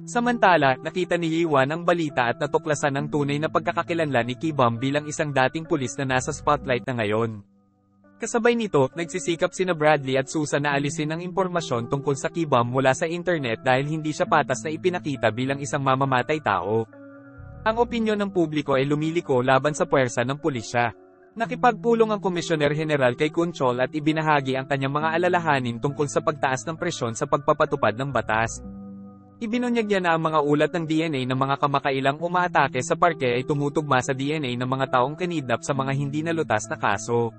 Samantala, nakita ni Yi-won ang balita at natuklasan ang tunay na pagkakakilanlan ni Ki-bum bilang isang dating pulis na nasa spotlight na ngayon. Kasabay nito, nagsisikap sina Bradley at Susan na alisin ang impormasyon tungkol sa Ki-bum mula sa internet dahil hindi siya patas na ipinakita bilang isang mamamatay tao. Ang opinyon ng publiko ay lumiliko laban sa puwersa ng pulisya. Nakipagpulong ang Komisyoner General kay Kunchol at ibinahagi ang kanyang mga alalahanin tungkol sa pagtaas ng presyon sa pagpapatupad ng batas. Ibinunyag niya na ang mga ulat ng DNA ng mga kamakailang umaatake sa parke ay tumutugma sa DNA ng mga taong kinidnap sa mga hindi nalutas na kaso.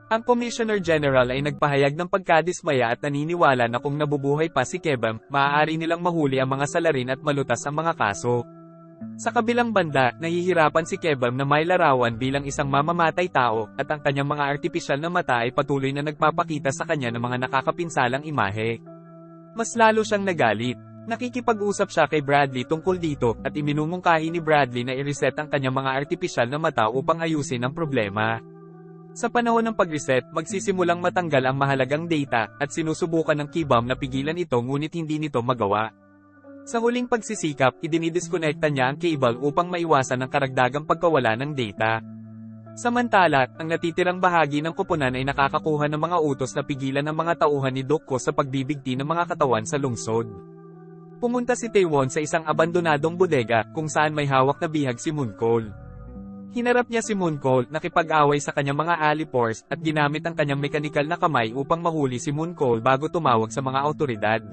Ang Commissioner General ay nagpahayag ng pagkadismaya at naniniwala na kung nabubuhay pa si Kebam, maaari nilang mahuli ang mga salarin at malutas ang mga kaso. Sa kabilang banda, nahihirapan si Kebam na may larawan bilang isang mamamatay tao, at ang kanyang mga artipisyal na mata ay patuloy na nagpapakita sa kanya ng mga nakakapinsalang imahe. Mas lalo siyang nagalit. Nakikipag-usap siya kay Bradley tungkol dito, at iminumungkahi ni Bradley na i-reset ang kanyang mga artipisyal na mata upang ayusin ang problema. Sa panahon ng pag-reset, magsisimulang matanggal ang mahalagang data, at sinusubukan ng Kebam na pigilan ito ngunit hindi nito magawa. Sa huling pagsisikap, idinidiskonekta niya ang cable upang maiwasan ang karagdagang pagkawala ng data. Samantala, ang natitirang bahagi ng koponan ay nakakakuha ng mga utos na pigilan ang mga tauhan ni Dokko sa pagbibigti ng mga katawan sa lungsod. Pumunta si Taewon sa isang abandonadong bodega, kung saan may hawak na bihag si Mooncall. Hinarap niya si Mooncall, nakipag-away sa kanyang mga alipores, at ginamit ang kanyang mekanikal na kamay upang mahuli si Mooncall bago tumawag sa mga awtoridad.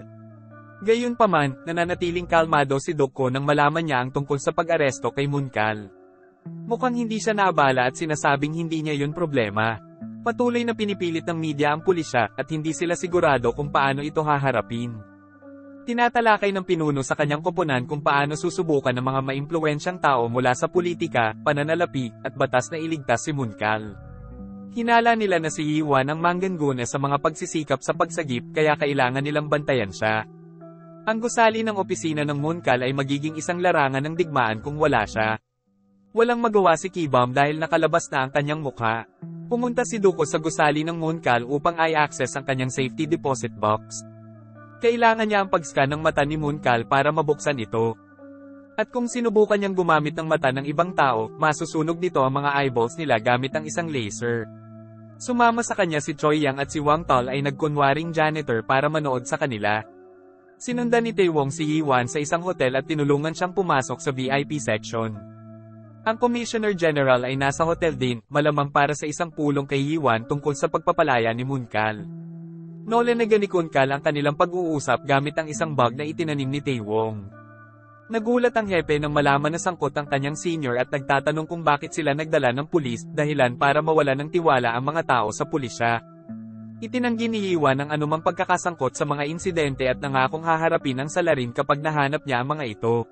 Gayunpaman, nananatiling kalmado si Dokko nang malaman niya ang tungkol sa pag-aresto kay Mooncall. Mukhang hindi siya naabala at sinasabing hindi niya yun problema. Patuloy na pinipilit ng media ang pulisya, at hindi sila sigurado kung paano ito haharapin. Tinatalakay ng pinuno sa kanyang koponan kung paano susubukan ng mga maimpluwensyang tao mula sa politika, pananalapi, at batas na iligtas si Mooncall. Hinala nila na si Yiwan ang mangganguna sa mga pagsisikap sa pagsagip kaya kailangan nilang bantayan siya. Ang gusali ng opisina ng Mooncall ay magiging isang larangan ng digmaan kung wala siya. Walang magawa si Kebam dahil nakalabas na ang kanyang mukha. Pumunta si Dokko sa gusali ng Mooncall upang i-access ang kanyang safety deposit box. Kailangan niya ang pag-scan ng mata ni Mooncall para mabuksan ito. At kung sinubukan niyang gumamit ng mata ng ibang tao, masusunog nito ang mga eyeballs nila gamit ang isang laser. Sumama sa kanya si Choi Yang at si Wang Tal ay nagkunwaring janitor para manood sa kanila. Sinundan ni Taewon si Yiwan sa isang hotel at tinulungan siyang pumasok sa VIP section. Ang Commissioner General ay nasa hotel din, malamang para sa isang pulong kay Yiwan tungkol sa pagpapalaya ni Mooncall. Nolinagan ni Mooncall ang kanilang pag-uusap gamit ang isang bag na itinanim ni Taewon. Nagulat ang hepe nang malaman na sangkot ang kanyang senior at nagtatanong kung bakit sila nagdala ng pulis, dahilan para mawala ng tiwala ang mga tao sa pulisya. Itinanggi ni Yiwan ang anumang pagkakasangkot sa mga insidente at nangakong haharapin ang salarin kapag nahanap niya ang mga ito.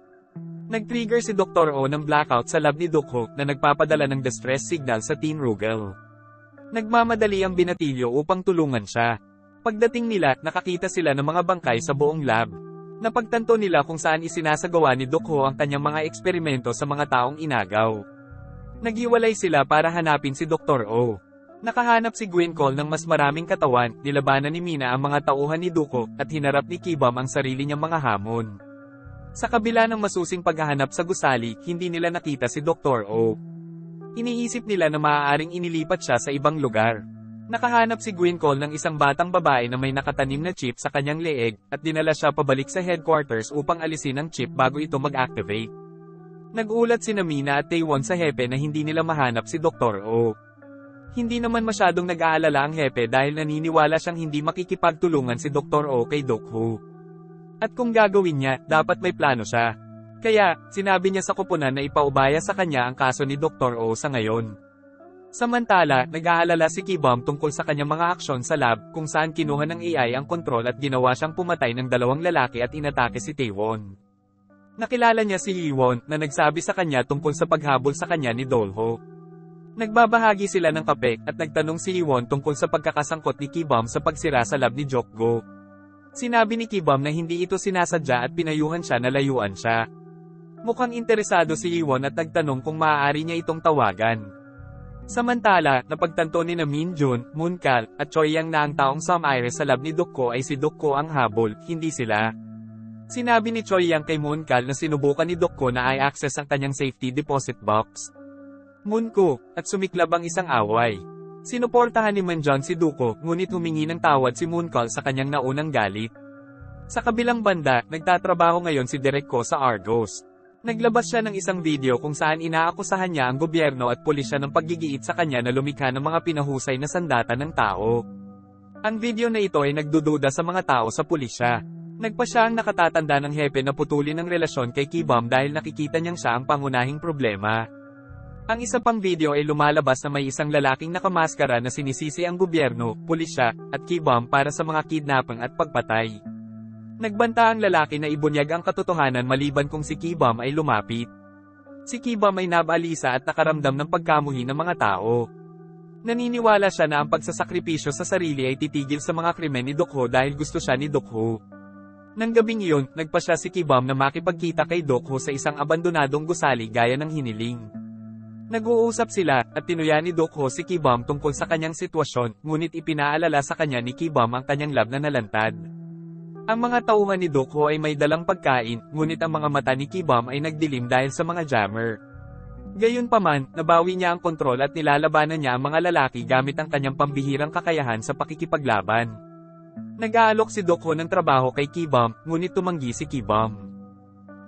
Nag-trigger si Dr. O ng blackout sa lab ni Dokko na nagpapadala ng distress signal sa Teen Rugal. Nagmamadali ang binatilyo upang tulungan siya. Pagdating nila, nakakita sila ng mga bangkay sa buong lab. Napagtanto nila kung saan isinasagawa ni Dokko ang kanyang mga eksperimento sa mga taong inagaw. Naghiwalay sila para hanapin si Dr. O. Nakahanap si Gwincol ng mas maraming katawan, nilabanan ni Mina ang mga tauhan ni Dokko, at hinarap ni Kebam ang sarili niyang mga hamon. Sa kabila ng masusing paghahanap sa gusali, hindi nila nakita si Dr. O. Iniisip nila na maaaring inilipat siya sa ibang lugar. Nakahanap si Gwincol ng isang batang babae na may nakatanim na chip sa kanyang leeg, at dinala siya pabalik sa headquarters upang alisin ang chip bago ito mag-activate. Nag-ulat si Mina at Taewon sa hepe na hindi nila mahanap si Dr. O. Hindi naman masyadong nag-aalala ang hepe dahil naniniwala siyang hindi makikipagtulungan si Dr. O kay Dokko. At kung gagawin niya, dapat may plano siya. Kaya, sinabi niya sa koponan na ipaubaya sa kanya ang kaso ni Dr. O sa ngayon. Samantala, nag-aalala si Kebam tungkol sa kanyang mga aksyon sa lab, kung saan kinuha ng AI ang kontrol at ginawa siyang pumatay ng 2 lalaki at inatake si Taewon. Nakilala niya si Yiwon, na nagsabi sa kanya tungkol sa paghabol sa kanya ni Dolho. Nagbabahagi sila ng kape, at nagtanong si Yiwon tungkol sa pagkakasangkot ni Kebam sa pagsira sa lab ni Jokgo. Sinabi ni Kebam na hindi ito sinasadya at pinayuhan siya na layuan siya. Mukhang interesado si Yiwon at nagtanong kung maaari niya itong tawagan. Samantala, napagtanto ni Min Jun, Mooncall, at Choi Yang na ang taong Sum-Iris sa lab ni Dokko ay si Dokko ang habol, hindi sila. Sinabi ni Choi Yang kay Mooncall na sinubukan ni Dokko na i-access ang kanyang safety deposit box. Moonko, at sumiklab ang isang away. Sinuportahan ni Manjon si Dokko, ngunit humingi ng tawad si Mooncall sa kanyang naunang galit. Sa kabilang banda, nagtatrabaho ngayon si Derek Ko sa Argos. Naglabas siya ng isang video kung saan inaakusahan niya ang gobyerno at pulisya ng paggigiit sa kanya na lumikha ng mga pinahusay na sandata ng tao. Ang video na ito ay nagdududa sa mga tao sa pulisya. Nagpa siya ang nakatatanda ng hepe na putulin ang relasyon kay K-Bomb dahil nakikita niyang siya ang pangunahing problema. Ang isa pang video ay lumalabas na may isang lalaking nakamaskara na sinisisi ang gobyerno, pulisya, at K-Bomb para sa mga kidnapping at pagpatay. Nagbanta ang lalaki na ibunyag ang katotohanan maliban kung si K-Bomb ay lumapit. Si K-Bomb ay nabalisa at nakaramdam ng pagkamuhi ng mga tao. Naniniwala siya na ang pagsasakripisyo sa sarili ay titigil sa mga krimen ni Doc Ho dahil gusto siya ni Doc Ho. Nang gabing iyon, nagpa siya si K-Bomb na makipagkita kay Doc Ho sa isang abandonadong gusali gaya ng hiniling. Nag-uusap sila, at tinuya ni Doc Ho si K-Bomb tungkol sa kanyang sitwasyon, ngunit ipinaalala sa kanya ni K-Bomb ang kanyang lab na nalantad. Ang mga tauhan ni Doc Ho ay may dalang pagkain, ngunit ang mga mata ni K-Bomb ay nagdilim dahil sa mga jammer. Gayunpaman, nabawi niya ang kontrol at nilalabanan niya ang mga lalaki gamit ang kanyang pambihirang kakayahan sa pakikipaglaban. Nag-aalok si Doc Ho ng trabaho kay K-Bomb, ngunit tumanggi si K-Bomb.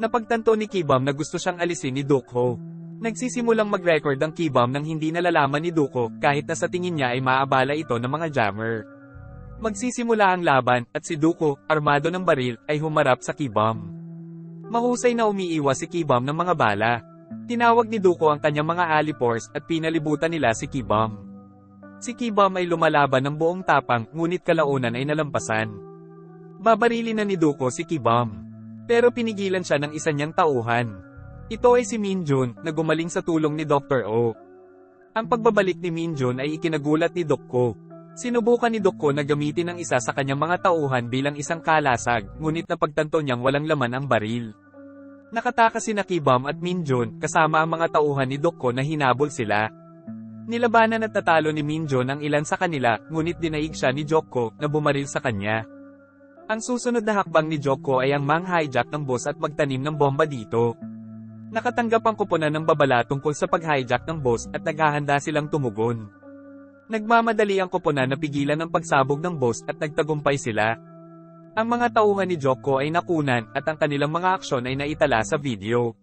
Napagtanto ni K-Bomb na gusto siyang alisin ni Doc Ho. Nagsisimulang mag-record ang K-Bomb nang hindi nalalaman ni Doc Ho, kahit na sa tingin niya ay maabala ito ng mga jammer. Magsisimula ang laban, at si Doc Ho, armado ng baril, ay humarap sa K-Bomb. Mahusay na umiiwas si K-Bomb ng mga bala. Tinawag ni Doc Ho ang kanyang mga alipors at pinalibutan nila si K-Bomb. Si K-Bomb ay lumalaban ng buong tapang, ngunit kalaunan ay nalampasan. Babarilin na ni Doc Ho si K-Bomb. Pero pinigilan siya ng isa niyang tauhan. Ito ay si Min Jun, na gumaling sa tulong ni Dr. Oh. Ang pagbabalik ni Min Jun ay ikinagulat ni Doc Ho. Sinubukan ni Doc Ho na gamitin ang isa sa kanyang mga tauhan bilang isang kalasag, ngunit napagtanto niyang walang laman ang baril. Nakatakas sina K-Bomb at Min Jun, kasama ang mga tauhan ni Doc Ho na hinabol sila. Nilabanan at natalo ni Min Jun ang ilan sa kanila, ngunit dinaig siya ni Doc Ho, na bumaril sa kanya. Ang susunod na hakbang ni Doc Ho ay ang mang-hijack ng boss at magtanim ng bomba dito. Nakatanggap ang koponan ng babala tungkol sa pag-hijack ng boss at naghahanda silang tumugon. Nagmamadali ang koponan na pigilan ang pagsabog ng boss at nagtagumpay sila. Ang mga tauhan ni Doc Ho ay nakunan at ang kanilang mga aksyon ay naitala sa video.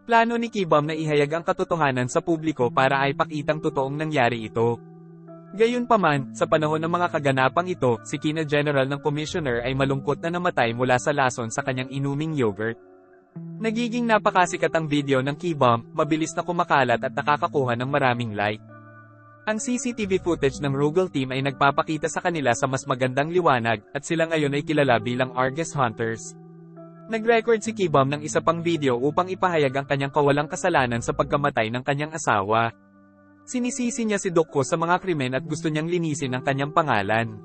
Plano ni K-Bomb na ihayag ang katotohanan sa publiko para ay pakitang totoong nangyari ito. Gayunpaman, sa panahon ng mga kaganapang ito, si Kina General ng Commissioner ay malungkot na namatay mula sa lason sa kanyang inuming yogurt. Nagiging napakasikat ang video ng K-Bomb, mabilis na kumakalat at nakakakuha ng maraming like. Ang CCTV footage ng Rugal team ay nagpapakita sa kanila sa mas magandang liwanag, at sila ngayon ay kilala bilang Argus Hunters. Nag-record si K-Bomb ng isa pang video upang ipahayag ang kanyang kawalang kasalanan sa pagkamatay ng kanyang asawa. Sinisisi niya si Doc Ho sa mga krimen at gusto niyang linisin ang kanyang pangalan.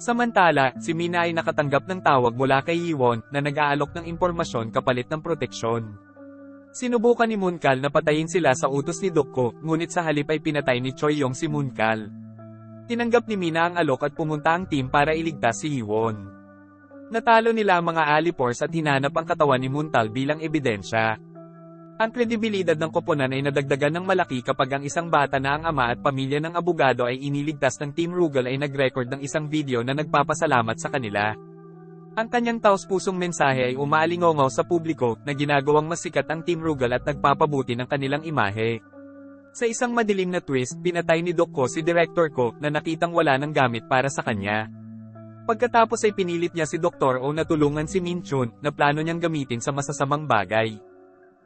Samantala, si Mina ay nakatanggap ng tawag mula kay Yiwon na nag-aalok ng impormasyon kapalit ng proteksyon. Sinubukan ni Moonkal na patayin sila sa utos ni Doc Ho, ngunit sa halip ay pinatay ni Choi Yong si Moonkal. Tinanggap ni Mina ang alok at pumunta ang team para iligtas si Yiwon. Natalo nila ang mga alipors at hinanap ang katawan ni Moonkal bilang ebidensya. Ang kredibilidad ng koponan ay nadagdagan ng malaki kapag ang isang bata na ang ama at pamilya ng abogado ay iniligtas ng Team Rugal ay nag-record ng isang video na nagpapasalamat sa kanila. Ang kanyang taos-pusong mensahe ay umaalingongaw sa publiko na ginagawang mas sikat ang Team Rugal at nagpapabuti ng kanilang imahe. Sa isang madilim na twist, pinatay ni Doc Ho si Director Ko na nakitang wala ng gamit para sa kanya. Pagkatapos ay pinilit niya si Dr. O na tulungan si Min Chun na plano niyang gamitin sa masasamang bagay.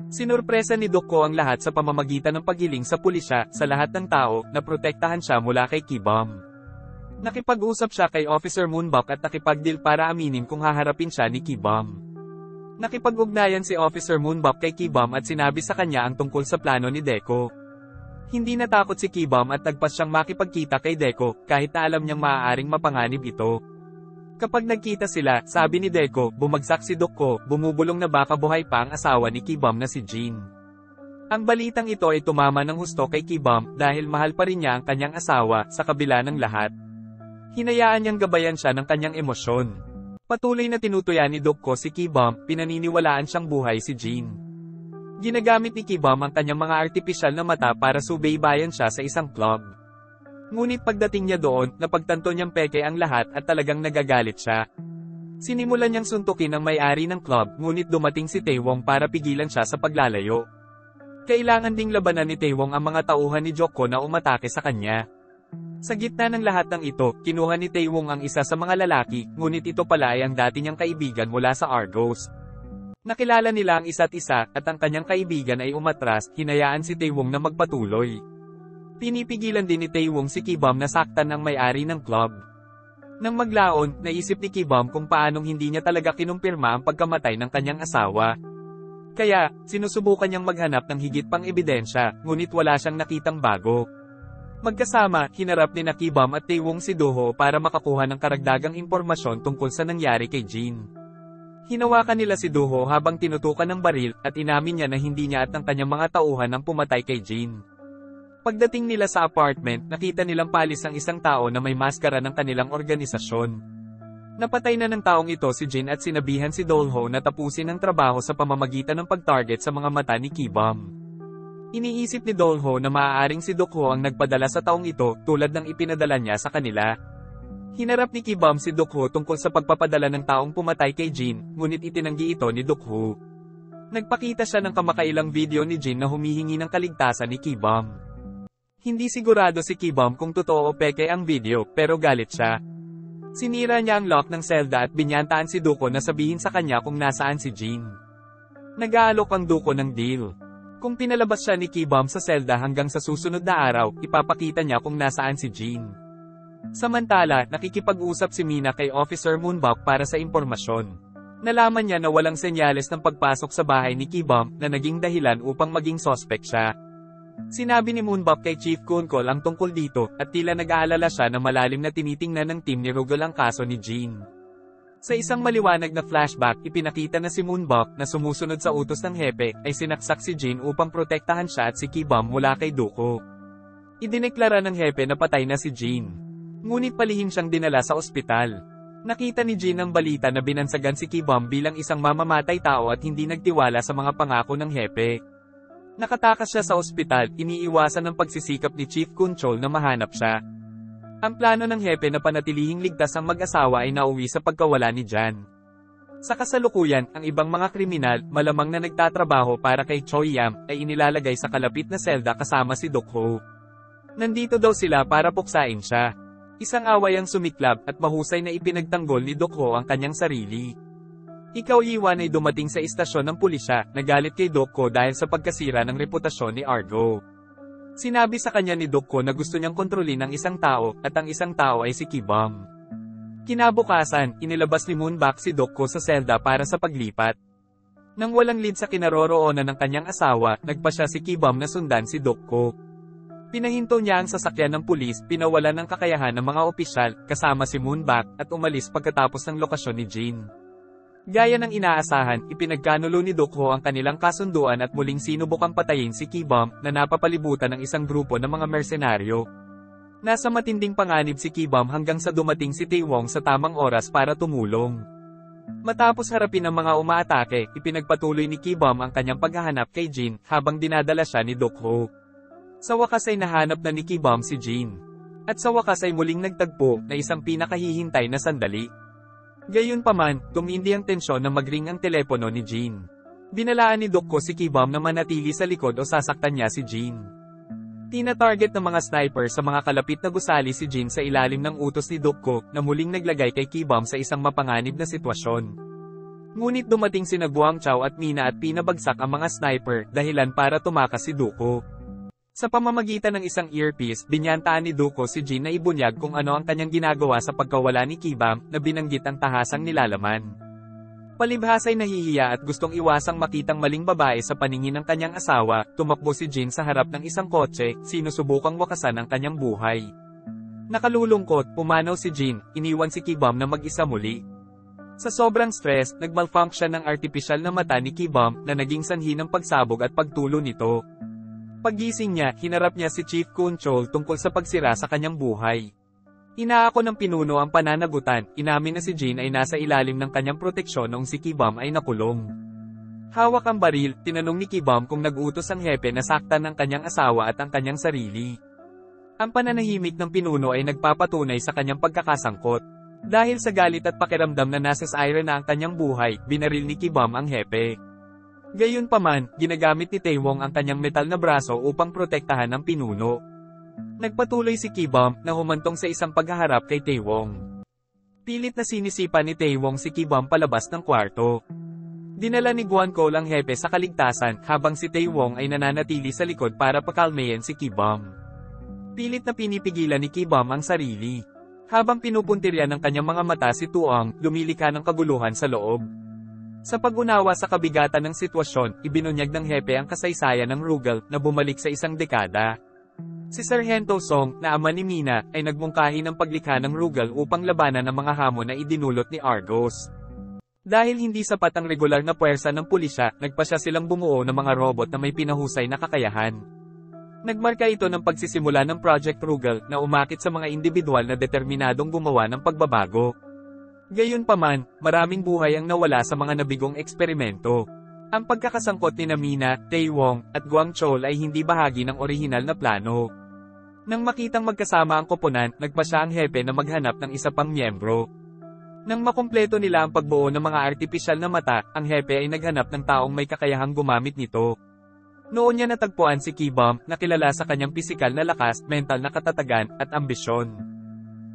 Sinurpresa ni Doc Ho ang lahat sa pamamagitan ng paghiling sa pulisya sa lahat ng tao na protektahan siya mula kay K-Bomb. Nakipag-usap siya kay Officer Moonbok at nakipag-deal para aminin kung haharapin siya ni K-Bomb. Nakipag-ugnayan si Officer Moonbok kay K-Bomb at sinabi sa kanya ang tungkol sa plano ni Deco. Hindi natakot si K-Bomb at nagpas siyang makipagkita kay Deco kahit na alam niyang maaaring mapanganib ito. Kapag nagkita sila, sabi ni Deco, bumagsak si Doc Ho, bumubulong na baka buhay pa ang asawa ni K-Bomb na si Jean. Ang balitang ito ay tumama ng husto kay K-Bomb dahil mahal pa rin niya ang kanyang asawa sa kabila ng lahat. Hinayaan niyang gabayan siya ng kanyang emosyon. Patuloy na tinutuya ni Doc Ho si K-Bomb, pinaniniwalaan siyang buhay si Jean. Ginagamit ni K-Bomb ang kanyang mga artipisyal na mata para subaybayan siya sa isang club. Ngunit pagdating niya doon, napagtanto niyang peke ang lahat at talagang nagagalit siya. Sinimulan niyang suntukin ang may-ari ng club, ngunit dumating si Taewong para pigilan siya sa paglalayo. Kailangan ding labanan ni Taewong ang mga tauhan ni Jokko na umatake sa kanya. Sa gitna ng lahat ng ito, kinuha ni Taewong ang isa sa mga lalaki, ngunit ito pala ay ang dati niyang kaibigan mula sa Argos. Nakilala nila ang isa't isa, at ang kanyang kaibigan ay umatras, hinayaan si Taewong na magpatuloy. Pinipigilan din ni Taewong si Ki-bum na saktan ang may-ari ng club. Nang maglaon, naisip ni Ki-bum kung paanong hindi niya talaga kinumpirma ang pagkamatay ng kanyang asawa. Kaya, sinusubukan niyang maghanap ng higit pang ebidensya, ngunit wala siyang nakitang bago. Magkasama, hinarap ni Ki-bum at Taewong si Do-ho para makakuha ng karagdagang impormasyon tungkol sa nangyari kay Jin. Hinawakan nila si Do-ho habang tinutukan ng baril, at inamin niya na hindi niya at ang kanyang mga tauhan ang pumatay kay Jin. Pagdating nila sa apartment, nakita nilang palis ang isang tao na may maskara ng kanilang organisasyon. Napatay na ng taong ito si Jin at sinabihan si Do-ho na tapusin ang trabaho sa pamamagitan ng pag-target sa mga mata ni Ki-bum. Iniisip ni Do-ho na maaaring si Do-ho ang nagpadala sa taong ito, tulad ng ipinadala niya sa kanila. Hinarap ni Ki-bum si Do-ho tungkol sa pagpapadala ng taong pumatay kay Jin, ngunit itinanggi ito ni Do-ho. Nagpakita siya ng kamakailang video ni Jin na humihingi ng kaligtasan ni Ki-bum. Hindi sigurado si Ki-bum kung totoo o peke ang video, pero galit siya. Sinira niya ang lock ng selda at binyantaan si Do-ho na sabihin sa kanya kung nasaan si Jin. Nag-aalok ang Do-ho ng deal. Kung pinalabas siya ni Ki-bum sa selda hanggang sa susunod na araw, ipapakita niya kung nasaan si Jin. Samantala, nakikipag-usap si Mina kay Officer Moonbok para sa impormasyon. Nalaman niya na walang senyales ng pagpasok sa bahay ni Ki-bum na naging dahilan upang maging suspect siya. Sinabi ni Moonbok kay Chief Kunkol ang tungkol dito, at tila nag-aalala siya na malalim na tinitingnan ng team ni Rugol ang kaso ni Jin. Sa isang maliwanag na flashback, ipinakita na si Moonbok na sumusunod sa utos ng hepe, ay sinaksak si Jin upang protektahan siya at si Ki-bum mula kay Do-ho. Idineklara ng hepe na patay na si Jin. Ngunit palihim siyang dinala sa ospital. Nakita ni Jin ang balita na binansagan si Ki-bum bilang isang mamamatay tao at hindi nagtiwala sa mga pangako ng hepe. Nakatakas siya sa ospital, iniiwasan ng pagsisikap ni Chief Kunchol na mahanap siya. Ang plano ng hepe na panatilihing ligtas ang mag-asawa ay nauwi sa pagkawala ni Jan. Sa kasalukuyan, ang ibang mga kriminal, malamang na nagtatrabaho para kay Choi Yam, ay inilalagay sa kalapit na selda kasama si Do-ho. Nandito daw sila para puksain siya. Isang away ang sumiklab at mahusay na ipinagtanggol ni Do-ho ang kanyang sarili. Ikaw Iwan ay dumating sa istasyon ng pulisya, nagalit kay Do-ho dahil sa pagkasira ng reputasyon ni Argo. Sinabi sa kanya ni Do-ho na gusto niyang kontrolin ang isang tao, at ang isang tao ay si Ki-bum. Kinabukasan, inilabas ni Moonbok si Do-ho sa selda para sa paglipat. Nang walang lead sa kinaroroonan ng kanyang asawa, nagpa siya si Ki-bum na sundan si Do-ho. Pinahinto niya ang sasakyan ng pulis, pinawalan ng kakayahan ng mga opisyal, kasama si Moonbok, at umalis pagkatapos ng lokasyon ni Jin. Gaya ng inaasahan, ipinagkanulo ni Do-ho ang kanilang kasunduan at muling sinubukang patayin si Ki-bum, na napapalibutan ng isang grupo ng mga mersenaryo. Nasa matinding panganib si Ki-bum hanggang sa dumating si Taewong sa tamang oras para tumulong. Matapos harapin ang mga umaatake, ipinagpatuloy ni Ki-bum ang kanyang paghahanap kay Jin, habang dinadala siya ni Do-ho. Sa wakas ay nahanap na ni Ki-bum si Jin. At sa wakas ay muling nagtagpo, na isang pinakahihintay na sandali. Gayunpaman, tumindi ang tensyon na magring ang telepono ni Jin. Binalaan ni Do-ho si Ki-bum na manatili sa likod o sasaktan niya si Jin. Tina-target ng mga sniper sa mga kalapit na gusali si Jin sa ilalim ng utos ni Do-ho, na muling naglagay kay Ki-bum sa isang mapanganib na sitwasyon. Ngunit dumating sina Guang Chao at Mina at pinabagsak ang mga sniper, dahilan para tumakas si Do-ho. Sa pamamagitan ng isang earpiece, binyantaan ni Do-ho si Jin na ibunyag kung ano ang kanyang ginagawa sa pagkawala ni Ki-bum, na binanggit ang tahasang nilalaman. Palibhasa'y nahihiya at gustong iwasang makitang maling babae sa paningin ng kanyang asawa, tumakbo si Jin sa harap ng isang kotse, sinusubukang wakasan ang kanyang buhay. Nakalulungkot, pumanaw si Jin, iniwan si Ki-bum na mag-isa muli. Sa sobrang stress, nagmalfunction ng artipisyal na mata ni Ki-bum, na naging sanhi ng pagsabog at pagtulo nito. Paggising niya, hinarap niya si Chief Kunchol tungkol sa pagsira sa kanyang buhay. Inaako ng pinuno ang pananagutan, inamin na si Jin ay nasa ilalim ng kanyang proteksyon noong si Ki-bum ay nakulong. Hawak ang baril, tinanong ni Ki-bum kung nag-utos ang hepe na saktan ng kanyang asawa at ang kanyang sarili. Ang pananahimik ng pinuno ay nagpapatunay sa kanyang pagkakasangkot. Dahil sa galit at pakiramdam na nasa ira na ang kanyang buhay, binaril ni Ki-bum ang hepe. Gayunpaman, ginagamit ni Taewong ang kanyang metal na braso upang protektahan ang pinuno. Nagpatuloy si Ki-bum na humantong sa isang paghaharap kay Taewong. Pilit na sinisipa ni Taewong si Ki-bum palabas ng kwarto. Dinala ni Gwancol ang hepe sa kaligtasan habang si Taewong ay nananatili sa likod para pakalmayan si Ki-bum. Pilit na pinipigilan ni Ki-bum ang sarili. Habang pinupuntirya ng kanyang mga mata si Tuong, lumilika ng kaguluhan sa loob. Sa pag-unawa sa kabigatan ng sitwasyon, ibinunyag ng hepe ang kasaysayan ng Rugal na bumalik sa isang dekada. Si Sargento Song, na ama ni Mina, ay nagmungkahi ng paglikha ng Rugal upang labanan ang mga hamon na idinulot ni Argos. Dahil hindi sapat ang regular na puwersa ng pulisya, nagpasya silang bumuo ng mga robot na may pinahusay na kakayahan. Nagmarka ito ng pagsisimula ng Project Rugal na umakit sa mga individual na determinadong gumawa ng pagbabago. Gayunpaman, maraming buhay ang nawala sa mga nabigong eksperimento. Ang pagkakasangkot ni Mina, Taewong, at Gwancol ay hindi bahagi ng orihinal na plano. Nang makitang magkasama ang koponan, nagpasya ang hepe na maghanap ng isa pang miyembro. Nang makumpleto nila ang pagbuo ng mga artipisyal na mata, ang hepe ay naghanap ng taong may kakayahang gumamit nito. Noon niya natagpuan si Ki-bum, na kilala sa kanyang pisikal na lakas, mental na katatagan, at ambisyon.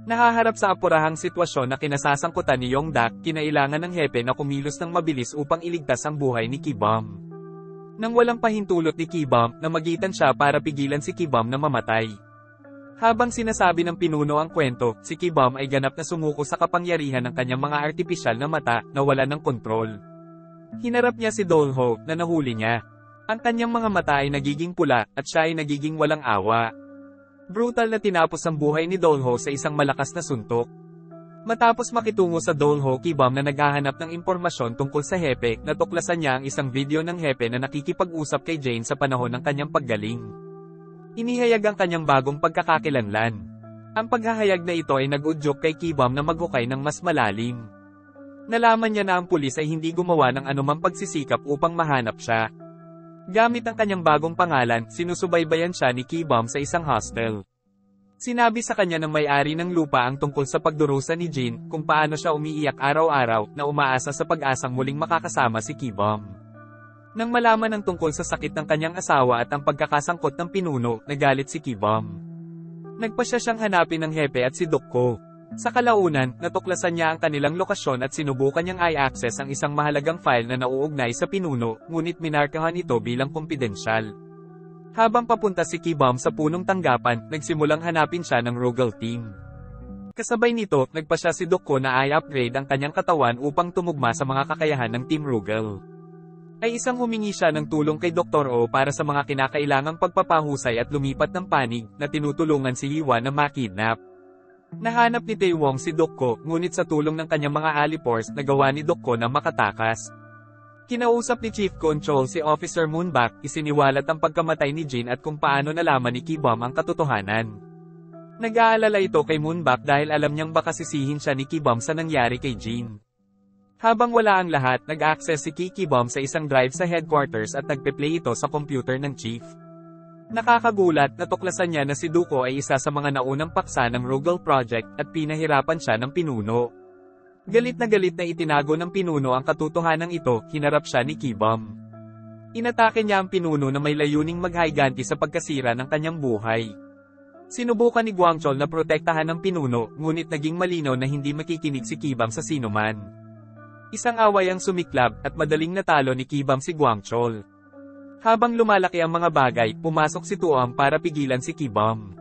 Nahaharap sa apurahang sitwasyon na kinasasangkutan ni Yongdak, kinailangan ng hepe na kumilos ng mabilis upang iligtas ang buhay ni Ki-bum. Nang walang pahintulot ni Ki-bum, namagitan siya para pigilan si Ki-bum na mamatay. Habang sinasabi ng pinuno ang kwento, si Ki-bum ay ganap na sumuko sa kapangyarihan ng kanyang mga artipisyal na mata, na wala ng kontrol. Hinarap niya si Dolho, na nahuli niya. Ang kanyang mga mata ay nagiging pula, at siya ay nagiging walang awa. Brutal na tinapos ang buhay ni Dolho sa isang malakas na suntok. Matapos makitungo sa Dolho, Ki-bum na naghahanap ng impormasyon tungkol sa hepe, natuklasan niya ang isang video ng hepe na nakikipag-usap kay Jane sa panahon ng kanyang paggaling. Inihayag ang kanyang bagong pagkakakilanlan. Ang paghahayag na ito ay nag-udyok kay Ki-bum na maghukay ng mas malalim. Nalaman niya na ang pulis ay hindi gumawa ng anumang pagsisikap upang mahanap siya. Gamit ang kanyang bagong pangalan, sinusubaybayan siya ni Ki-bum sa isang hostel. Sinabi sa kanya ng may-ari ng lupa ang tungkol sa pagdurusa ni Jin, kung paano siya umiiyak araw-araw, na umaasa sa pag-asang muling makakasama si Ki-bum. Nang malaman ang tungkol sa sakit ng kanyang asawa at ang pagkakasangkot ng pinuno, nagalit si Ki-bum. Nagpasya siyang hanapin ng hepe at si Dokko. Sa kalaunan, natuklasan niya ang kanilang lokasyon at sinubukan niyang i-access ang isang mahalagang file na nauugnay sa pinuno, ngunit minarkahan ito bilang kumpidensyal. Habang papunta si Ki-bum sa punong tanggapan, nagsimulang hanapin siya ng Rugal team. Kasabay nito, nagpasya si Dokko na i-upgrade ang kanyang katawan upang tumugma sa mga kakayahan ng Team Rugal. Ay isang humingi siya ng tulong kay Dr. O para sa mga kinakailangang pagpapahusay at lumipat ng panig, na tinutulungan si Yiwa na makidnap. Nahanap ni Taewong si Dokko, ngunit sa tulong ng kanyang mga alipors, nagawa ni Dokko na makatakas. Kinausap ni Chief Control si Officer Moonbak, isiniwalat ang pagkamatay ni Jin at kung paano nalaman ni Ki-bum ang katotohanan. Nag-aalala ito kay Moonbak dahil alam niyang baka sisihin siya ni Ki-bum sa nangyari kay Jin. Habang wala ang lahat, nag-access si Ki-bum sa isang drive sa headquarters at nagpe-play ito sa computer ng Chief. Nakakagulat, natuklasan niya na si Duko ay isa sa mga naunang paksa ng Rugal Project at pinahirapan siya ng pinuno. Galit na itinago ng pinuno ang katotohanan ito, hinarap siya ni Ki-bum. Inatake niya ang pinuno na may layuning maghayganti sa pagkasira ng kanyang buhay. Sinubukan ni Gwancol na protektahan ng pinuno, ngunit naging malinaw na hindi makikinig si Ki-bum sa sinuman. Isang away ang sumiklab, at madaling natalo ni Ki-bum si Gwancol. Habang lumalaki ang mga bagay, pumasok si Tuong para pigilan si Ki-bum.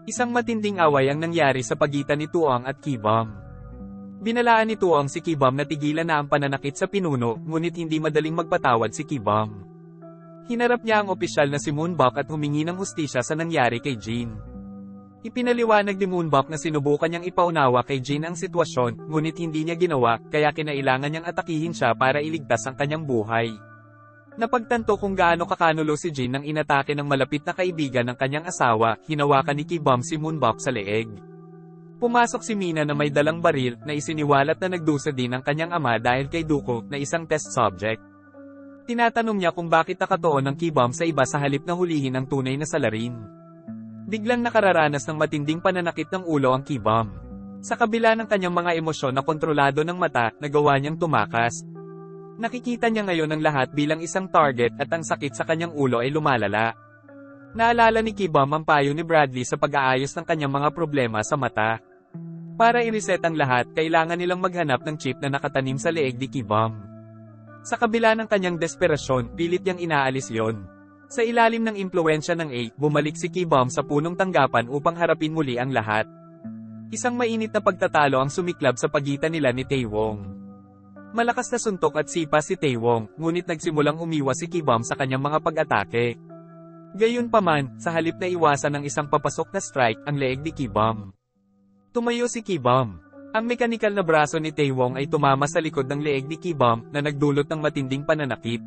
Isang matinding away ang nangyari sa pagitan ni Tuong at Ki-bum. Binalaan ni Tuong si Ki-bum na tigilan na ang pananakit sa pinuno, ngunit hindi madaling magpatawad si Ki-bum. Hinarap niya ang opisyal na si Moonbak at humingi ng hustisya sa nangyari kay Jin. Ipinaliwanag ni Moonbak na sinubukan niyang ipaunawa kay Jin ang sitwasyon, ngunit hindi niya ginawa, kaya kinailangan niyang atakihin siya para iligtas ang kanyang buhay. Napagtanto kung gaano kakanulo si Jin nang inatake ng malapit na kaibigan ng kanyang asawa, hinawakan ni Ki-bum si Moonbak sa leeg. Pumasok si Mina na may dalang baril, na isiniwalat na nagdusa din ang kanyang ama dahil kay Duko, na isang test subject. Tinatanong niya kung bakit nakatuon ang Ki-bum sa iba sa halip na hulihin ang tunay na salarin. Biglang nakararanas ng matinding pananakit ng ulo ang Ki-bum. Sa kabila ng kanyang mga emosyon na kontrolado ng mata, nagawa niyang tumakas. Nakikita niya ngayon ang lahat bilang isang target at ang sakit sa kanyang ulo ay lumalala. Naalala ni Ki-bum ang payo ni Bradley sa pag-aayos ng kanyang mga problema sa mata. Para i-reset ang lahat, kailangan nilang maghanap ng chip na nakatanim sa leeg ni Ki-bum. Sa kabila ng kanyang desperasyon, pilit niyang inaalis yon. Sa ilalim ng impluwensya ng A, bumalik si Ki-bum sa punong tanggapan upang harapin muli ang lahat. Isang mainit na pagtatalo ang sumiklab sa pagitan nila ni Taewong. Malakas na suntok at sipa si Taewong, ngunit nagsimulang umiwas si Ki-bum sa kanyang mga pag-atake. Gayunpaman, sa halip na iwasan ng isang papasok na strike, ang leeg ni Ki-bum. Tumayo si Ki-bum. Ang mekanikal na braso ni Taewong ay tumama sa likod ng leeg ni Ki-bum na nagdulot ng matinding pananakit.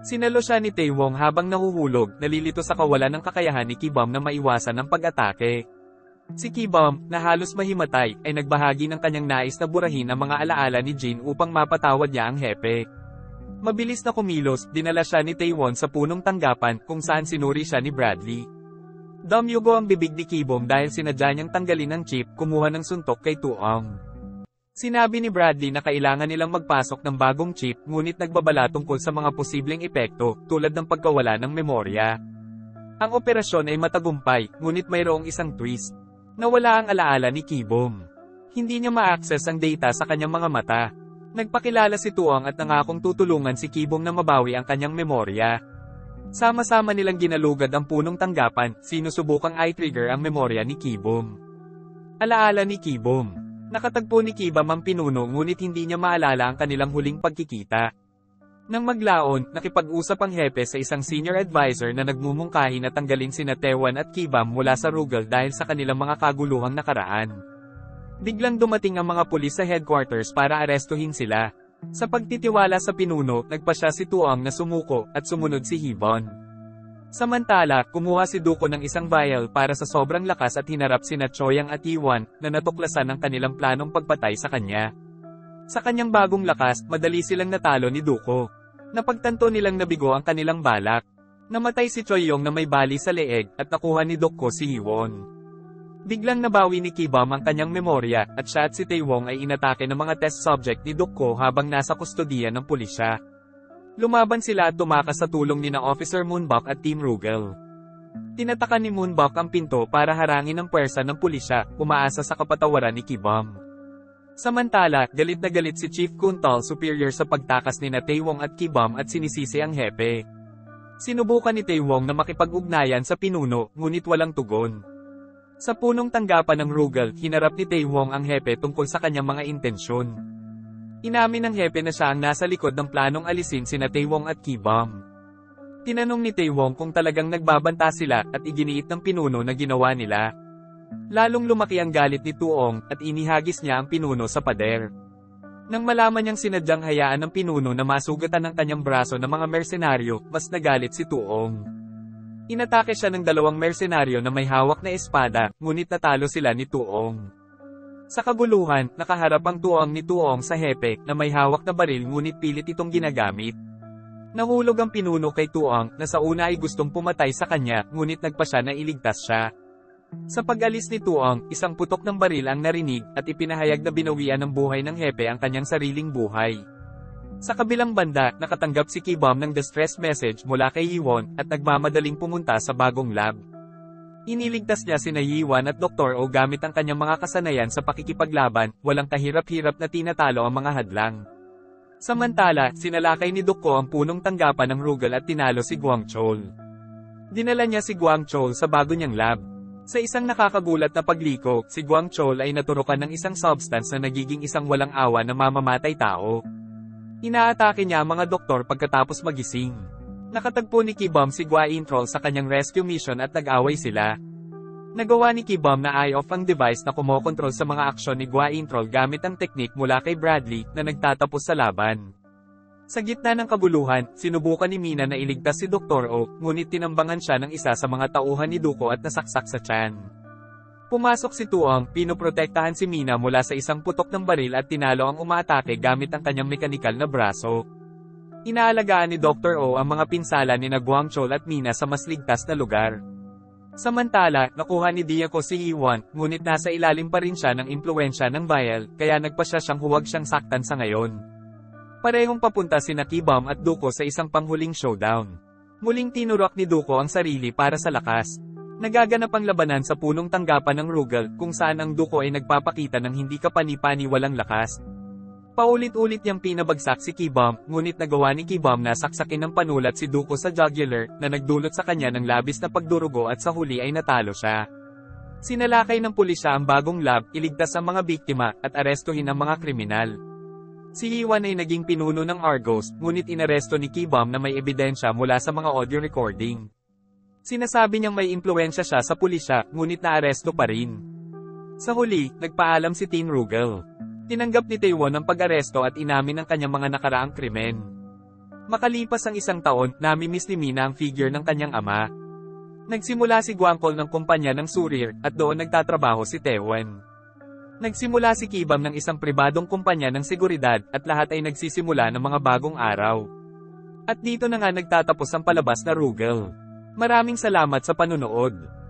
Sinalo siya ni Taewong habang nahuhulog, nalilito sa kawalan ng kakayahan ni Ki-bum na maiwasan ang pag-atake. Si Ki-bum, na halos mahimatay, ay nagbahagi ng kanyang nais na burahin ang mga alaala ni Jin upang mapatawad niya ang hepe. Mabilis na kumilos, dinala siya ni Taewon sa punong tanggapan kung saan sinuri siya ni Bradley. Dumyugo ang bibig ni Ki-bum dahil sinadya niyang tanggalin ang chip, kumuha ng suntok kay Tuong. Sinabi ni Bradley na kailangan nilang magpasok ng bagong chip, ngunit nagbabala tungkol sa mga posibleng epekto, tulad ng pagkawala ng memorya. Ang operasyon ay matagumpay, ngunit mayroong isang twist. Nawala ang alaala ni Ki-bum. Hindi niya ma-access ang data sa kanyang mga mata. Nagpakilala si Tuong at nangakong tutulungan si Ki-bum na mabawi ang kanyang memorya. Sama-sama nilang ginalugad ang punong tanggapan, sinusubukang i-trigger ang memorya ni Ki-bum. Alaala ni Ki-bum. Nakatagpo ni Ki-bum ang pinuno ngunit hindi niya maalala ang kanilang huling pagkikita. Nang maglaon, nakipag-usap ang hepe sa isang senior advisor na nagmumungkahi na tanggalin sina Taewon at Ki-bum mula sa Rugal dahil sa kanilang mga kaguluhang nakaraan. Biglang dumating ang mga pulis sa headquarters para arestuhin sila. Sa pagtitiwala sa pinuno, nagpasya si Tuong na sumuko at sumunod si Hibon. Samantala, kumuha si Duko ng isang vial para sa sobrang lakas at hinarap sina Choyang at Iwan na natuklasan ang kanilang planong pagpatay sa kanya. Sa kanyang bagong lakas, madali silang natalo ni Duko. Napagtanto nilang nabigo ang kanilang balak. Namatay si Choyong na may bali sa leeg at nakuha ni Duko si Hiwon. Biglang nabawi ni Ki-bum ang kanyang memorya at siya at si Taewong ay inatake ng mga test subject ni Duko habang nasa kustodiya ng pulisya. Lumaban sila at tumakas sa tulong ni na Officer Moonbok at Team Rugal. Tinatakan ni Moonbok ang pinto para harangin ang puwersa ng pulisya, umaasa sa kapatawaran ni Ki-bum. Samantala, galit na galit si Chief Kuntal Superior sa pagtakas ni na Taewong at Ki-bum at sinisisi ang hepe. Sinubukan ni Taewong na makipag-ugnayan sa pinuno, ngunit walang tugon. Sa punong tanggapan ng Rugal, hinarap ni Taewong ang hepe tungkol sa kanyang mga intensyon. Inamin ng hepe na siya ang nasa likod ng planong alisin sina Taewong at Ki-bum. Tinanong ni Taewong kung talagang nagbabanta sila at iginiit ng pinuno na ginawa nila. Lalong lumaki ang galit ni Tuong at inihagis niya ang pinuno sa pader. Nang malaman niyang sinadyang hayaan ng pinuno na masugatan ng kanyang braso ng mga mersenaryo, mas nagalit si Tuong. Inatake siya ng dalawang mersenaryo na may hawak na espada, ngunit natalo sila ni Tuong. Sa kaguluhan, nakaharap ang Tuong ni Tuong sa hepe na may hawak na baril ngunit pilit itong ginagamit. Nahulog ang pinuno kay Tuong na sa una ay gustong pumatay sa kanya, ngunit nagpa siya na iligtas siya. Sa pag-alis ni Tuong, isang putok ng baril ang narinig at ipinahayag na binawian ng buhay ng hepe ang kanyang sariling buhay. Sa kabilang banda, nakatanggap si Ki-bum ng distress message mula kay Yiwon at nagmamadaling pumunta sa bagong lab. Iniligtas niya sina Yiwan at Dr. O gamit ang kanyang mga kasanayan sa pakikipaglaban, walang kahirap-hirap na tinatalo ang mga hadlang. Samantala, sinalakay ni Duko ang punong tanggapan ng Rugal at tinalo si Guangchol. Dinala niya si Guangchol sa bago niyang lab. Sa isang nakakagulat na pagliko, si Guangchol ay naturukan ng isang substance na nagiging isang walang awa na mamamatay tao. Inaatake niya ang mga doktor pagkatapos magising. Nakatagpo ni Ki-bum si Gua Introl sa kanyang rescue mission at nag-away sila. Nagawa ni Ki-bum na eye-off ang device na kumokontrol sa mga aksyon ni Gua Introl gamit ang teknik mula kay Bradley na nagtatapos sa laban. Sa gitna ng kabuluhan, sinubukan ni Mina na iligtas si Dr. O, ngunit tinambangan siya ng isa sa mga tauhan ni Duko at nasaksak sa tiyan. Pumasok si Tuong, pinoprotektahan si Mina mula sa isang putok ng baril at tinalo ang umaatake gamit ang kanyang mekanikal na braso. Inaalagaan ni Dr. O ang mga pinsala ni Guangchol at Mina sa mas ligtas na lugar. Samantala, nakuha ni Diaco si Iwan, ngunit nasa ilalim pa rin siya ng impluwensya ng Vial, kaya nagpa siya siyang huwag siyang saktan sa ngayon. Parehong papunta sina Kibam at Duko sa isang panghuling showdown. Muling tinurok ni Duko ang sarili para sa lakas. Nagaganap ang labanan sa punong tanggapan ng Rugal, kung saan ang Duko ay nagpapakita ng hindi kapani-paniwalang lakas. Paulit-ulit niyang pinabagsak si Kibam, ngunit nagawa ni Kibam na saksakin ng panulat si Duko sa jugular, na nagdulot sa kanya ng labis na pagdurugo at sa huli ay natalo siya. Sinalakay ng pulisya ang bagong lab, iligtas ang mga biktima, at arestuhin ang mga kriminal. Si Iwan ay naging pinuno ng Argos, ngunit inaresto ni Kibam na may ebidensya mula sa mga audio recording. Sinasabi niyang may impluwensya siya sa pulisya, ngunit naaresto pa rin. Sa huli, nagpaalam si Teen Rugal. Tinanggap ni Taewon ang pag-aresto at inamin ang kanyang mga nakaraang krimen. Makalipas ang isang taon, namimiss ni Mina ang figure ng kanyang ama. Nagsimula si Gwangkol ng kumpanya ng Surir, at doon nagtatrabaho si Taewon. Nagsimula si Kibam ng isang pribadong kumpanya ng seguridad, at lahat ay nagsisimula ng mga bagong araw. At dito na nga nagtatapos ang palabas na Rugal. Maraming salamat sa panunood.